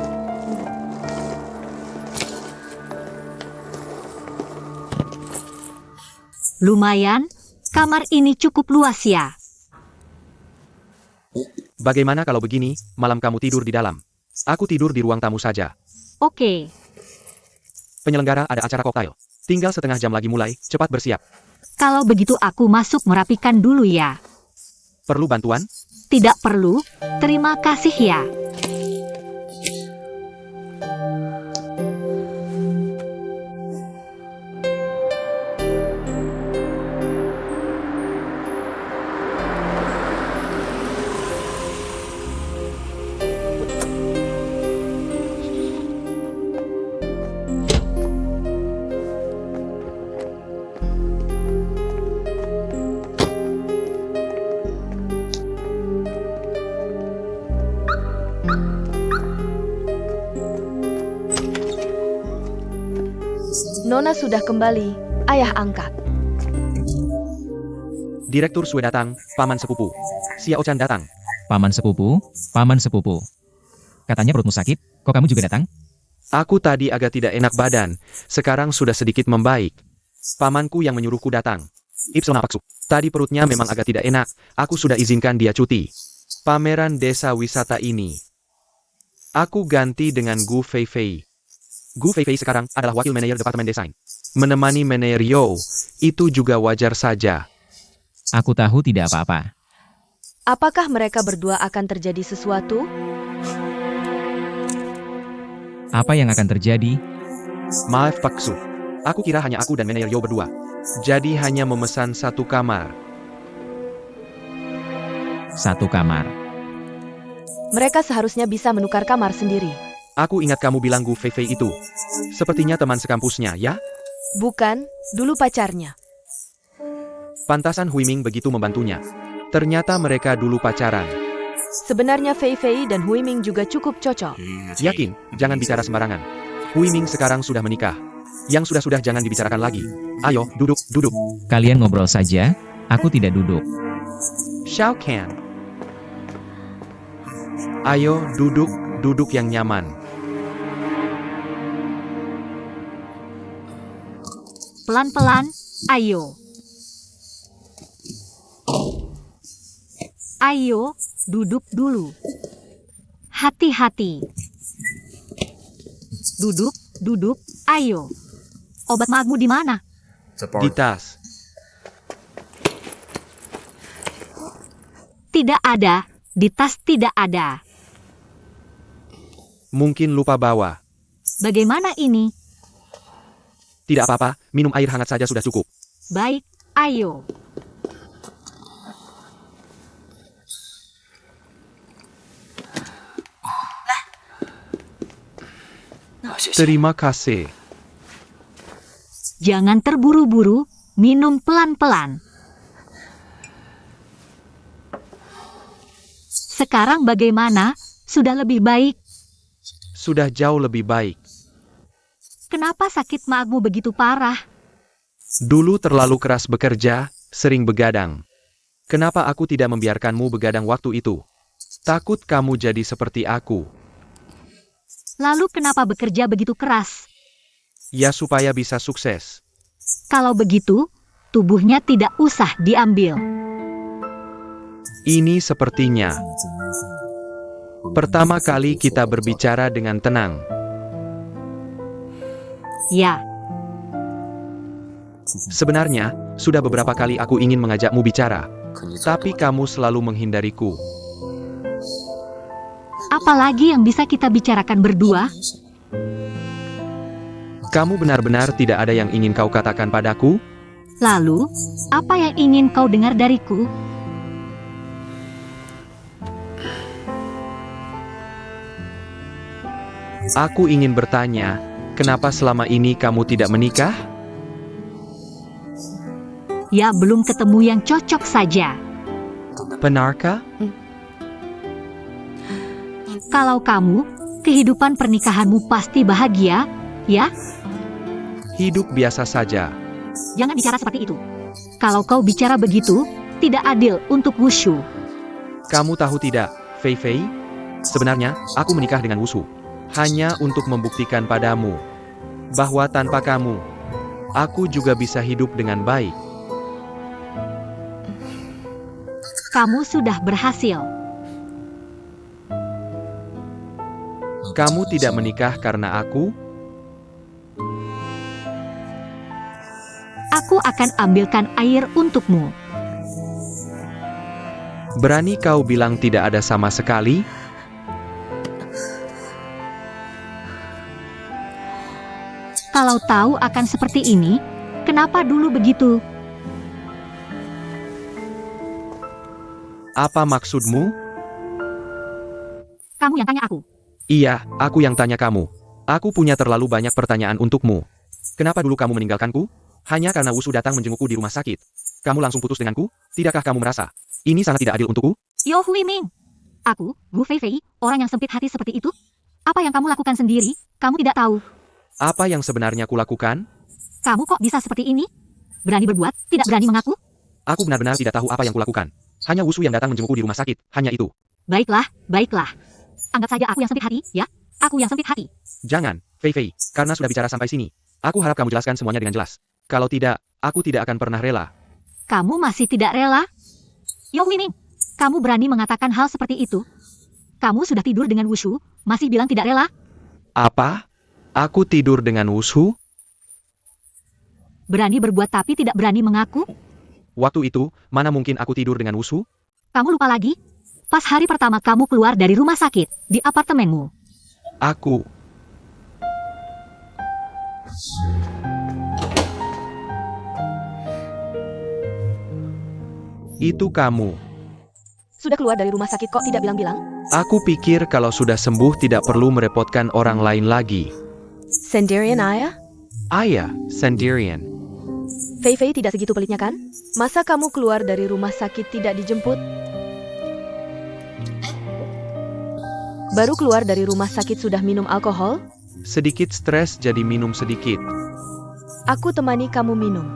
Lumayan, kamar ini cukup luas ya. Bagaimana kalau begini, malam kamu tidur di dalam? Aku tidur di ruang tamu saja. Oke, Penyelenggara ada acara koktail. Tinggal setengah jam lagi mulai, cepat bersiap. kalau begitu aku masuk merapikan dulu ya. Perlu bantuan? Tidak perlu, terima kasih ya. Nona sudah kembali, ayah angkat. Direktur Sue datang, paman sepupu. Xiao Chan datang. Paman sepupu, paman sepupu. Katanya perutmu sakit, kok kamu juga datang? Aku tadi agak tidak enak badan, sekarang sudah sedikit membaik. Pamanku yang menyuruhku datang. Ipsil Napaksu. Tadi perutnya memang agak tidak enak, aku sudah izinkan dia cuti. Pameran desa wisata ini. Aku ganti dengan Gu Feifei. Gu Feifei sekarang adalah wakil manajer departemen desain. Menemani manajer Yo, itu juga wajar saja. Aku tahu tidak apa-apa. Apakah mereka berdua akan terjadi sesuatu? Apa yang akan terjadi? Maaf Paksu. Aku kira hanya aku dan manajer Yo berdua. Jadi hanya memesan 1 kamar. 1 kamar. Mereka seharusnya bisa menukar kamar sendiri. Aku ingat kamu bilang Gu Feifei itu. Sepertinya teman sekampusnya, ya? Bukan, dulu pacarnya. Pantasan Huiming begitu membantunya. Ternyata mereka dulu pacaran. Sebenarnya Fei Fei dan Huiming juga cukup cocok. Yakin, jangan bicara sembarangan. Huiming sekarang sudah menikah. Yang sudah-sudah jangan dibicarakan lagi. Ayo, duduk, duduk. Kalian ngobrol saja, aku tidak duduk. Xiao Can. Ayo, duduk, duduk yang nyaman. Pelan-pelan, ayo. Ayo, duduk dulu. Hati-hati. Duduk, duduk, ayo. Obat magmu di mana? Di tas. Tidak ada, di tas tidak ada. Mungkin lupa bawa. Bagaimana ini? Tidak apa-apa, minum air hangat saja sudah cukup. Baik, ayo. Terima kasih. Jangan terburu-buru, minum pelan-pelan. Sekarang bagaimana? Sudah lebih baik? Sudah jauh lebih baik. Kenapa sakit maagmu begitu parah? Dulu terlalu keras bekerja, sering begadang. Kenapa aku tidak membiarkanmu begadang waktu itu? Takut kamu jadi seperti aku. Lalu kenapa bekerja begitu keras? Ya supaya bisa sukses. Kalau begitu, tubuhnya tidak usah diambil. Ini sepertinya pertama kali kita berbicara dengan tenang. Ya, Sebenarnya, sudah beberapa kali aku ingin mengajakmu bicara. Tapi kamu selalu menghindariku. apalagi yang bisa kita bicarakan berdua? Kamu benar-benar tidak ada yang ingin kau katakan padaku? Lalu, apa yang ingin kau dengar dariku? Aku ingin bertanya, kenapa selama ini kamu tidak menikah? Ya, belum ketemu yang cocok saja. Benarkah? Kalau kamu, kehidupan pernikahanmu pasti bahagia, ya? Hidup biasa saja. Jangan bicara seperti itu. Kalau kau bicara begitu, tidak adil untuk Wushu. Kamu tahu tidak, Fei Fei? Sebenarnya, aku menikah dengan Wushu. Hanya untuk membuktikan padamu bahwa tanpa kamu, aku juga bisa hidup dengan baik. Kamu sudah berhasil. Kamu tidak menikah karena aku? Aku akan ambilkan air untukmu. Berani kau bilang tidak ada sama sekali? Kalau tahu akan seperti ini, kenapa dulu begitu? Apa maksudmu? Kamu yang tanya aku. Iya, aku yang tanya kamu. Aku punya terlalu banyak pertanyaan untukmu. Kenapa dulu kamu meninggalkanku? Hanya karena Wushu datang menjengukku di rumah sakit. Kamu langsung putus denganku? Tidakkah kamu merasa ini sangat tidak adil untukku? Yo Hui Ming. Aku, Gu Fei Fei, orang yang sempit hati seperti itu? Apa yang kamu lakukan sendiri, kamu tidak tahu. Apa yang sebenarnya kulakukan? Kamu kok bisa seperti ini? Berani berbuat, tidak berani mengaku? Aku benar-benar tidak tahu apa yang kulakukan. Hanya Wushu yang datang menjengukku di rumah sakit, hanya itu. Baiklah, baiklah. Anggap saja aku yang sempit hati, ya? Aku yang sempit hati. Jangan, Fei Fei, karena sudah bicara sampai sini. Aku harap kamu jelaskan semuanya dengan jelas. Kalau tidak, aku tidak akan pernah rela. Kamu masih tidak rela? Yo Hui Ming, kamu berani mengatakan hal seperti itu? Kamu sudah tidur dengan Wushu, masih bilang tidak rela? Apa? Aku tidur dengan Wushu? Berani berbuat tapi tidak berani mengaku? Waktu itu, mana mungkin aku tidur dengan Wushu? Kamu lupa lagi? Pas hari pertama kamu keluar dari rumah sakit, di apartemenmu. Aku. Itu kamu. Sudah keluar dari rumah sakit kok tidak bilang-bilang? Aku pikir kalau sudah sembuh tidak perlu merepotkan orang lain lagi. Sendirian Ayah? Ayah, sendirian. Fei Fei tidak segitu pelitnya kan? Masa kamu keluar dari rumah sakit tidak dijemput? Baru keluar dari rumah sakit sudah minum alkohol? Sedikit stres jadi minum sedikit. Aku temani kamu minum.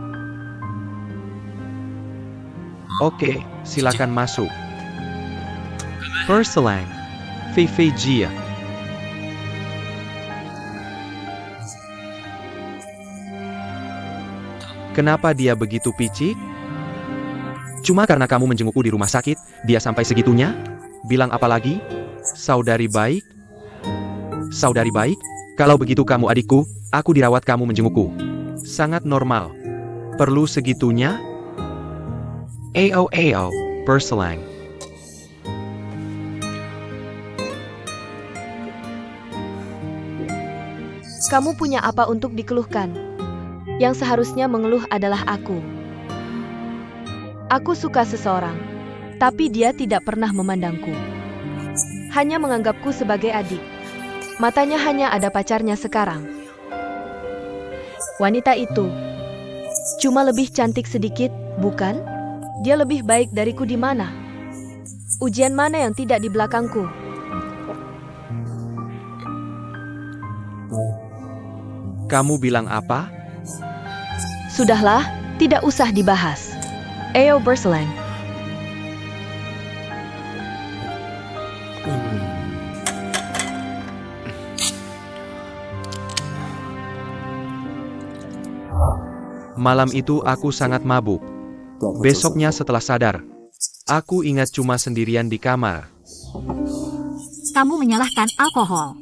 Oke, silakan masuk. Perselang, Fei Fei Jia. Kenapa dia begitu picik? Cuma karena kamu menjengukku di rumah sakit, dia sampai segitunya? Bilang apa lagi? Saudari baik? Saudari baik? Kalau begitu kamu adikku, aku dirawat kamu menjengukku. Sangat normal. Perlu segitunya? Ao, Perselang. Kamu punya apa untuk dikeluhkan? Yang seharusnya mengeluh adalah aku. Aku suka seseorang, tapi dia tidak pernah memandangku. Hanya menganggapku sebagai adik. Matanya hanya ada pacarnya sekarang. Wanita itu cuma lebih cantik sedikit, bukan? Dia lebih baik dariku di mana? Ujian mana yang tidak di belakangku? Kamu bilang apa? Sudahlah, tidak usah dibahas. Ayo berselang. Malam itu aku sangat mabuk. Besoknya setelah sadar, aku ingat cuma sendirian di kamar. Kamu menyalahkan alkohol.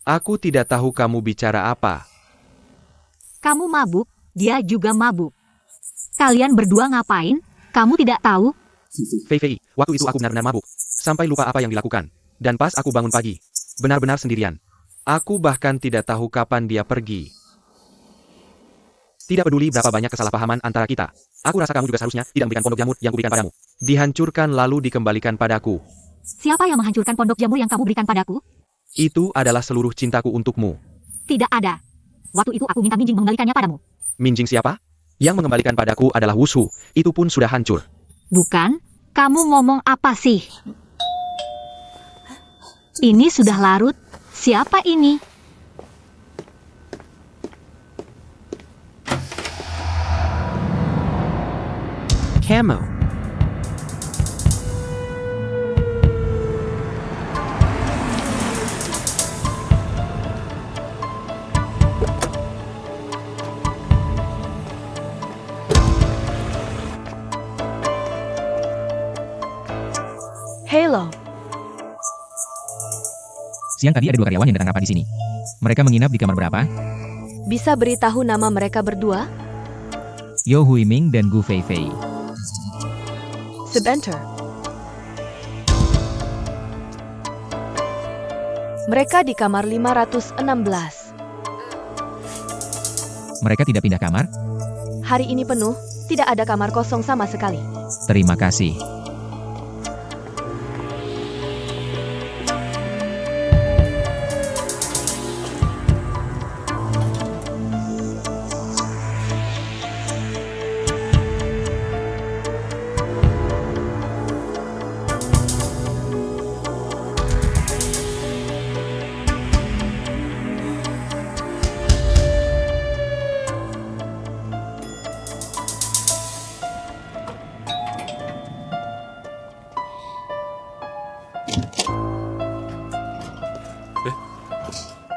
Aku tidak tahu kamu bicara apa. Kamu mabuk, dia juga mabuk. Kalian berdua ngapain? Kamu tidak tahu? Fei, waktu itu aku benar-benar mabuk. Sampai lupa apa yang dilakukan. Dan pas aku bangun pagi, benar-benar sendirian. Aku bahkan tidak tahu kapan dia pergi. Tidak peduli berapa banyak kesalahpahaman antara kita. Aku rasa kamu juga seharusnya tidak memberikan pondok jamur yang kuberikan padamu. Dihancurkan lalu dikembalikan padaku. Siapa yang menghancurkan pondok jamur yang kamu berikan padaku? Itu adalah seluruh cintaku untukmu. Tidak ada. Waktu itu aku minta Minjing mengembalikannya padamu. Minjing siapa? Yang mengembalikan padaku adalah Wushu. Itu pun sudah hancur. Bukan? Kamu ngomong apa sih? Ini sudah larut. Siapa ini? Camo. Halo. Siang tadi ada 2 karyawan yang datang rapat di sini. Mereka menginap di kamar berapa? Bisa beritahu nama mereka berdua? Yo Huiming dan Gu Feifei. Sebentar. Mereka di kamar 516. Mereka tidak pindah kamar? Hari ini penuh, tidak ada kamar kosong sama sekali. Terima kasih.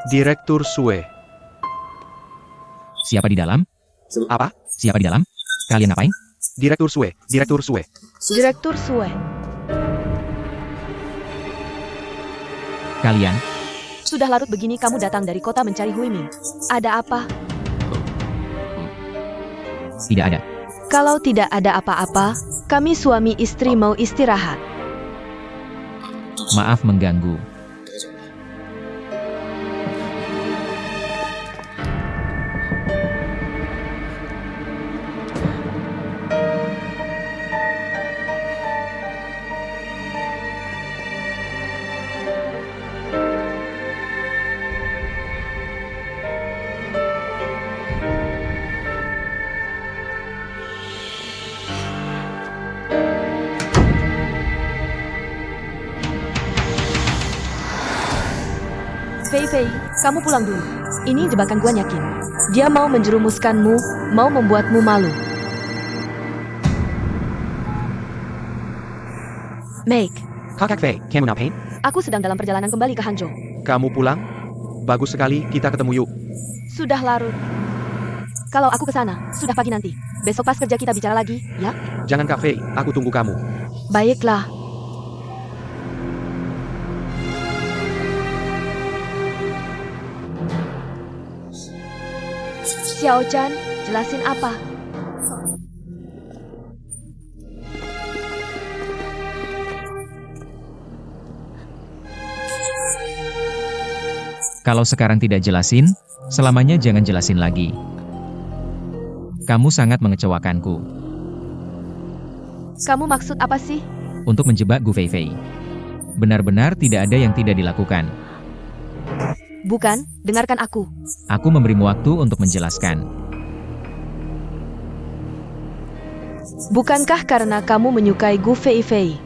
Direktur Sue. Siapa di dalam? Apa? Siapa di dalam? Kalian ngapain? Direktur Sue. Direktur Sue. Direktur Sue. Kalian? Sudah larut begini kamu datang dari kota mencari Huiming. Ada apa? Tidak ada. Kalau tidak ada apa-apa, kami suami istri mau istirahat. Maaf mengganggu. Fei, kamu pulang dulu. Ini jebakan gua yakin. Dia mau menjerumuskanmu, mau membuatmu malu. Make, Kakak Fei, kamu ngapain? aku sedang dalam perjalanan kembali ke Hangzhou. Kamu pulang? Bagus sekali, kita ketemu yuk. Sudah larut. Kalau aku ke sana, sudah pagi nanti. Besok pas kerja kita bicara lagi, ya? Jangan Kak Fei, aku tunggu kamu. Baiklah. Xiao Chan, jelasin apa? Kalau sekarang tidak jelasin, selamanya jangan jelasin lagi. Kamu sangat mengecewakanku. Kamu maksud apa sih? Untuk menjebak Gu Feifei. Benar-benar tidak ada yang tidak dilakukan. Bukan, dengarkan aku. Aku memberimu waktu untuk menjelaskan. Bukankah karena kamu menyukai Gu Feifei?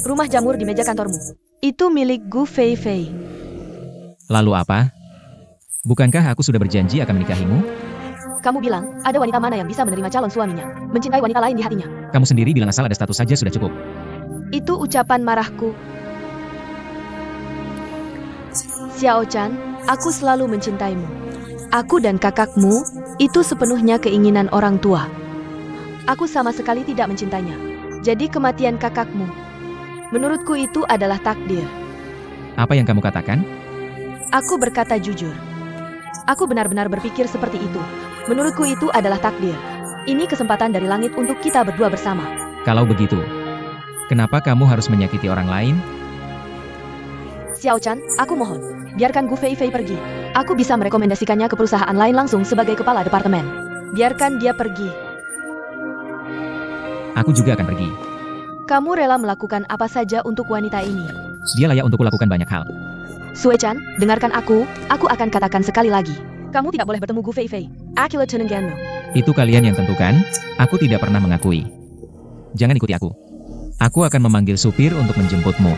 Rumah jamur di meja kantormu. Itu milik Gu Feifei. Lalu apa? Bukankah aku sudah berjanji akan menikahimu? Kamu bilang, ada wanita mana yang bisa menerima calon suaminya, mencintai wanita lain di hatinya. Kamu sendiri bilang asal ada status saja sudah cukup. Itu ucapan marahku. Xiao Chan, aku selalu mencintaimu. Aku dan kakakmu, itu sepenuhnya keinginan orang tua. Aku sama sekali tidak mencintainya. Jadi kematian kakakmu, menurutku itu adalah takdir. Apa yang kamu katakan? Aku berkata jujur. Aku benar-benar berpikir seperti itu. Menurutku itu adalah takdir. Ini kesempatan dari langit untuk kita berdua bersama. Kalau begitu, kenapa kamu harus menyakiti orang lain? Xiao Chan, aku mohon, biarkan Gu Feifei pergi. Aku bisa merekomendasikannya ke perusahaan lain langsung sebagai kepala departemen. Biarkan dia pergi. Aku juga akan pergi. Kamu rela melakukan apa saja untuk wanita ini. Dia layak untuk kulakukan banyak hal. Sue Chan, dengarkan aku akan katakan sekali lagi. Kamu tidak boleh bertemu Gu Feifei. Akila Tenengganmu. Itu kalian yang tentukan, aku tidak pernah mengakui. Jangan ikuti aku. Aku akan memanggil supir untuk menjemputmu.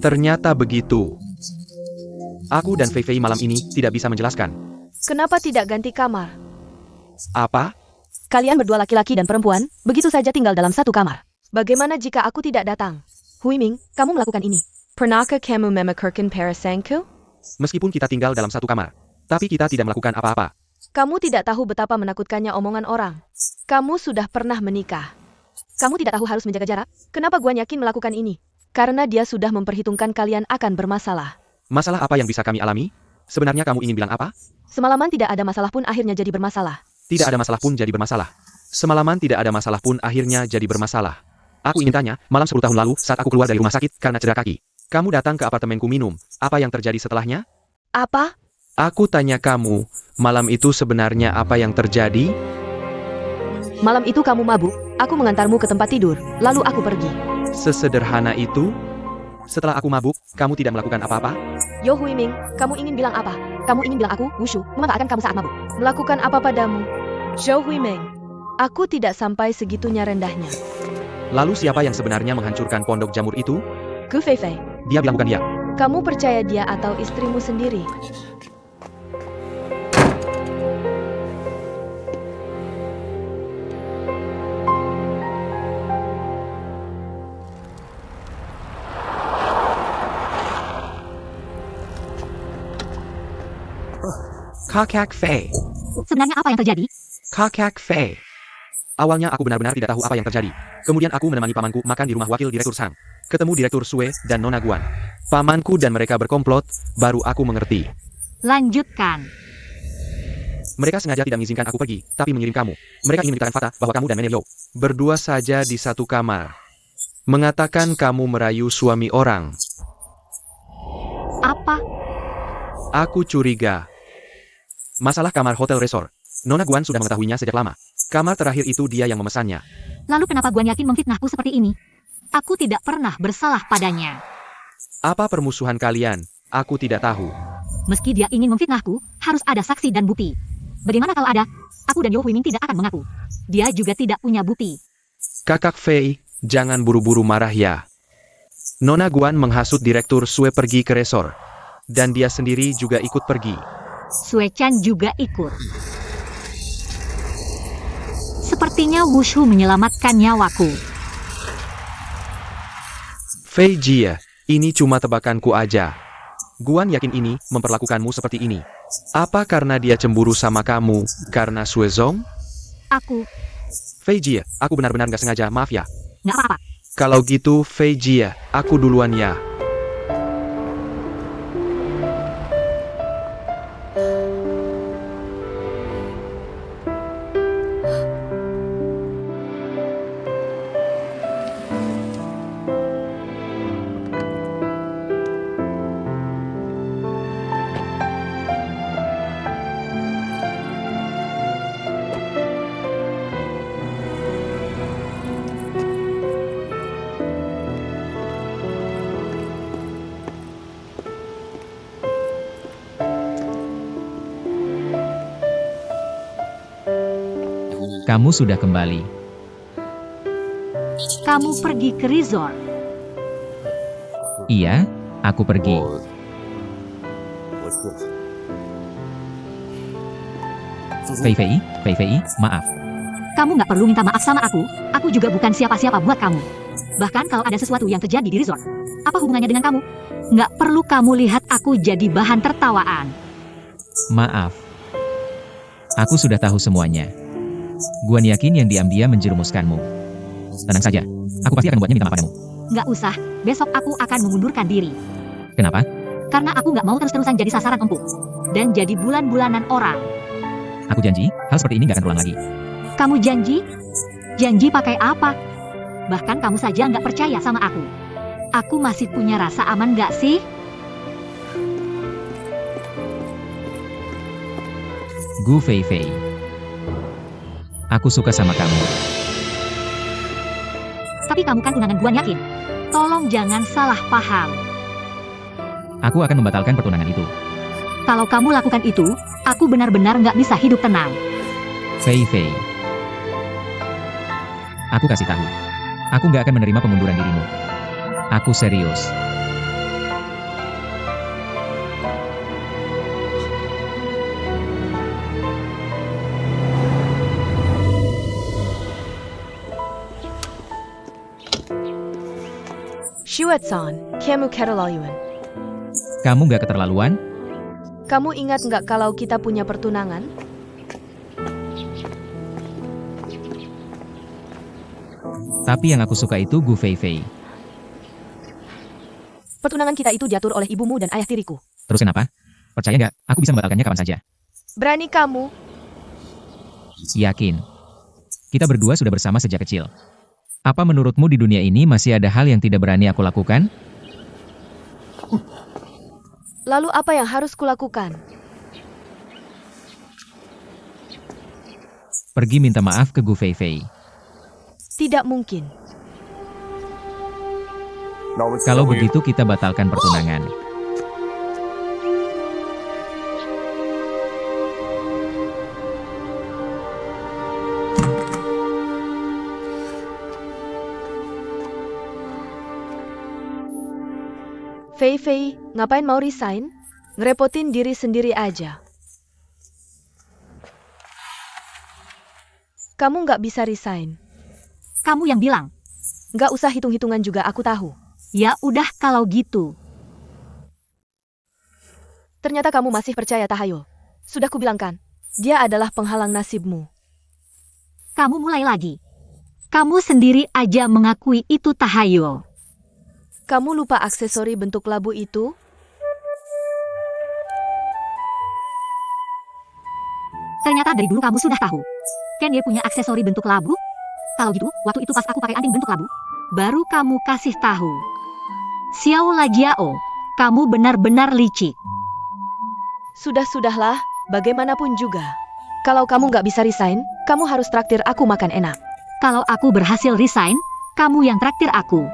Ternyata begitu. Aku dan Fei Fei malam ini tidak bisa menjelaskan. Kenapa tidak ganti kamar? Apa? Kalian berdua laki-laki dan perempuan, begitu saja tinggal dalam satu kamar. Bagaimana jika aku tidak datang? Hui Ming, kamu melakukan ini. Pernahkah kamu memakarkan parasangku? Meskipun kita tinggal dalam satu kamar, tapi kita tidak melakukan apa-apa. Kamu tidak tahu betapa menakutkannya omongan orang. Kamu sudah pernah menikah. Kamu tidak tahu harus menjaga jarak? Kenapa Guan yakin melakukan ini? Karena dia sudah memperhitungkan kalian akan bermasalah. Masalah apa yang bisa kami alami? Sebenarnya kamu ingin bilang apa? Semalaman tidak ada masalah pun akhirnya jadi bermasalah. Tidak ada masalah pun jadi bermasalah. Semalaman tidak ada masalah pun akhirnya jadi bermasalah. Aku ingin tanya, malam 10 tahun lalu saat aku keluar dari rumah sakit karena cedera kaki, kamu datang ke apartemenku minum. Apa yang terjadi setelahnya? Apa? Aku tanya kamu, malam itu sebenarnya apa yang terjadi? Malam itu kamu mabuk, aku mengantarmu ke tempat tidur, lalu aku pergi. Sesederhana itu? Setelah aku mabuk, kamu tidak melakukan apa-apa? Yo Hui Ming, kamu ingin bilang apa? Kamu ingin bilang aku, Wushu, memanfaatkan kamu saat mabuk? Melakukan apa padamu? Zhou Hui Ming, aku tidak sampai segitunya rendahnya. Lalu siapa yang sebenarnya menghancurkan pondok jamur itu? Gu Feifei, Dia bilang bukan dia. kamu percaya dia atau istrimu sendiri? Kakak Fei. Sebenarnya apa yang terjadi? Kakak Fei. Awalnya aku benar-benar tidak tahu apa yang terjadi. Kemudian aku menemani pamanku makan di rumah wakil direktur Sang. Ketemu direktur Sue dan Nona Guan. Pamanku dan mereka berkomplot, baru aku mengerti. Lanjutkan. Mereka sengaja tidak mengizinkan aku pergi, tapi mengirim kamu. Mereka ingin menciptakan fakta bahwa kamu dan Menelio berdua saja di satu kamar. Mengatakan kamu merayu suami orang. Apa? Aku curiga. Masalah kamar hotel resort. Nona Guan sudah mengetahuinya sejak lama. Kamar terakhir itu dia yang memesannya. Lalu kenapa Guan yakin memfitnahku seperti ini? Aku tidak pernah bersalah padanya. Apa permusuhan kalian? Aku tidak tahu. Meski dia ingin memfitnahku, harus ada saksi dan bukti. Bagaimana kalau ada? Aku dan Yo Hui Ming tidak akan mengaku. Dia juga tidak punya bukti. Kakak Fei, jangan buru-buru marah ya. Nona Guan menghasut direktur Sue pergi ke resort. Dan dia sendiri juga ikut pergi. Sue Chan juga ikut. Sepertinya Wushu menyelamatkan nyawaku. Fei Jie, ini cuma tebakanku aja. Guan yakin ini memperlakukanmu seperti ini. Apa karena dia cemburu sama kamu, karena Sue Zong? Aku, Fei Jie, aku benar-benar gak sengaja, maaf ya. nggak apa-apa. Kalau gitu, Fei Jie, aku duluan ya. Kamu sudah kembali. Kamu pergi ke resort. Iya, aku pergi. Fei, maaf. Kamu nggak perlu minta maaf sama aku juga bukan siapa-siapa buat kamu. Bahkan kalau ada sesuatu yang terjadi di resort, apa hubungannya dengan kamu? Nggak perlu kamu lihat aku jadi bahan tertawaan. Maaf. Aku sudah tahu semuanya. Guan yakin yang diam-diam menjerumuskanmu. Tenang saja, aku pasti akan membuatnya minta maaf padamu. Nggak usah, besok aku akan mengundurkan diri. Kenapa? Karena aku nggak mau terus-terusan jadi sasaran empuk. Dan jadi bulan-bulanan orang. Aku janji, hal seperti ini gak akan ulang lagi. Kamu janji? Janji pakai apa? Bahkan kamu saja nggak percaya sama aku. Aku masih punya rasa aman nggak sih? Gu Fei. Aku suka sama kamu. Tapi kamu kan tunangan Guan yakin? Tolong jangan salah paham. Aku akan membatalkan pertunangan itu. Kalau kamu lakukan itu, aku benar-benar nggak bisa hidup tenang. Fei. Aku kasih tahu. Aku nggak akan menerima pengunduran dirimu. Aku serius. Shuat-san, kamu keterlaluan. Kamu nggak keterlaluan? Kamu ingat nggak kalau kita punya pertunangan? Tapi yang aku suka itu Gu Fei. Pertunangan kita itu diatur oleh ibumu dan ayah tiriku. Terus kenapa? Percaya nggak? Aku bisa membatalkannya kapan saja. Berani kamu? Yakin. Kita berdua sudah bersama sejak kecil. Apa menurutmu di dunia ini masih ada hal yang tidak berani aku lakukan? Lalu apa yang harus kulakukan? Pergi minta maaf ke Gu Fei. Tidak mungkin. Kalau begitu kita batalkan pertunangan. Fei, ngapain mau resign? Ngerepotin diri sendiri aja. Kamu nggak bisa resign. Kamu yang bilang. Nggak usah hitung-hitungan juga, aku tahu. Ya udah kalau gitu. Ternyata kamu masih percaya tahayul. Sudah kubilangkan, dia adalah penghalang nasibmu. Kamu mulai lagi. Kamu sendiri aja mengakui itu tahayul. Kamu lupa aksesori bentuk labu itu? Ternyata dari dulu kamu sudah tahu. Ken Ye punya aksesori bentuk labu? Kalau gitu, waktu itu pas aku pakai anting bentuk labu, baru kamu kasih tahu. Xiao Lajiao, kamu benar-benar licik. Sudahlah, bagaimanapun juga. Kalau kamu nggak bisa resign, kamu harus traktir aku makan enak. Kalau aku berhasil resign, kamu yang traktir aku.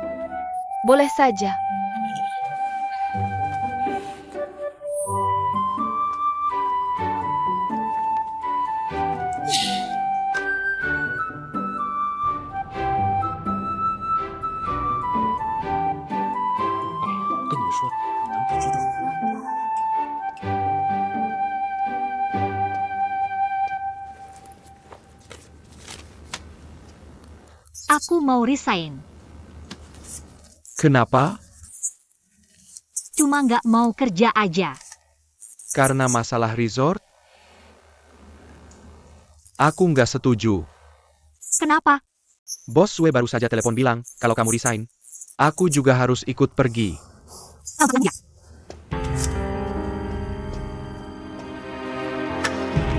Boleh saja. Aku mau resign. Kenapa? Cuma nggak mau kerja aja. Karena masalah resort? Aku nggak setuju. Kenapa? Bos Sue baru saja telepon bilang, kalau kamu resign, aku juga harus ikut pergi. Kamu bilang ya?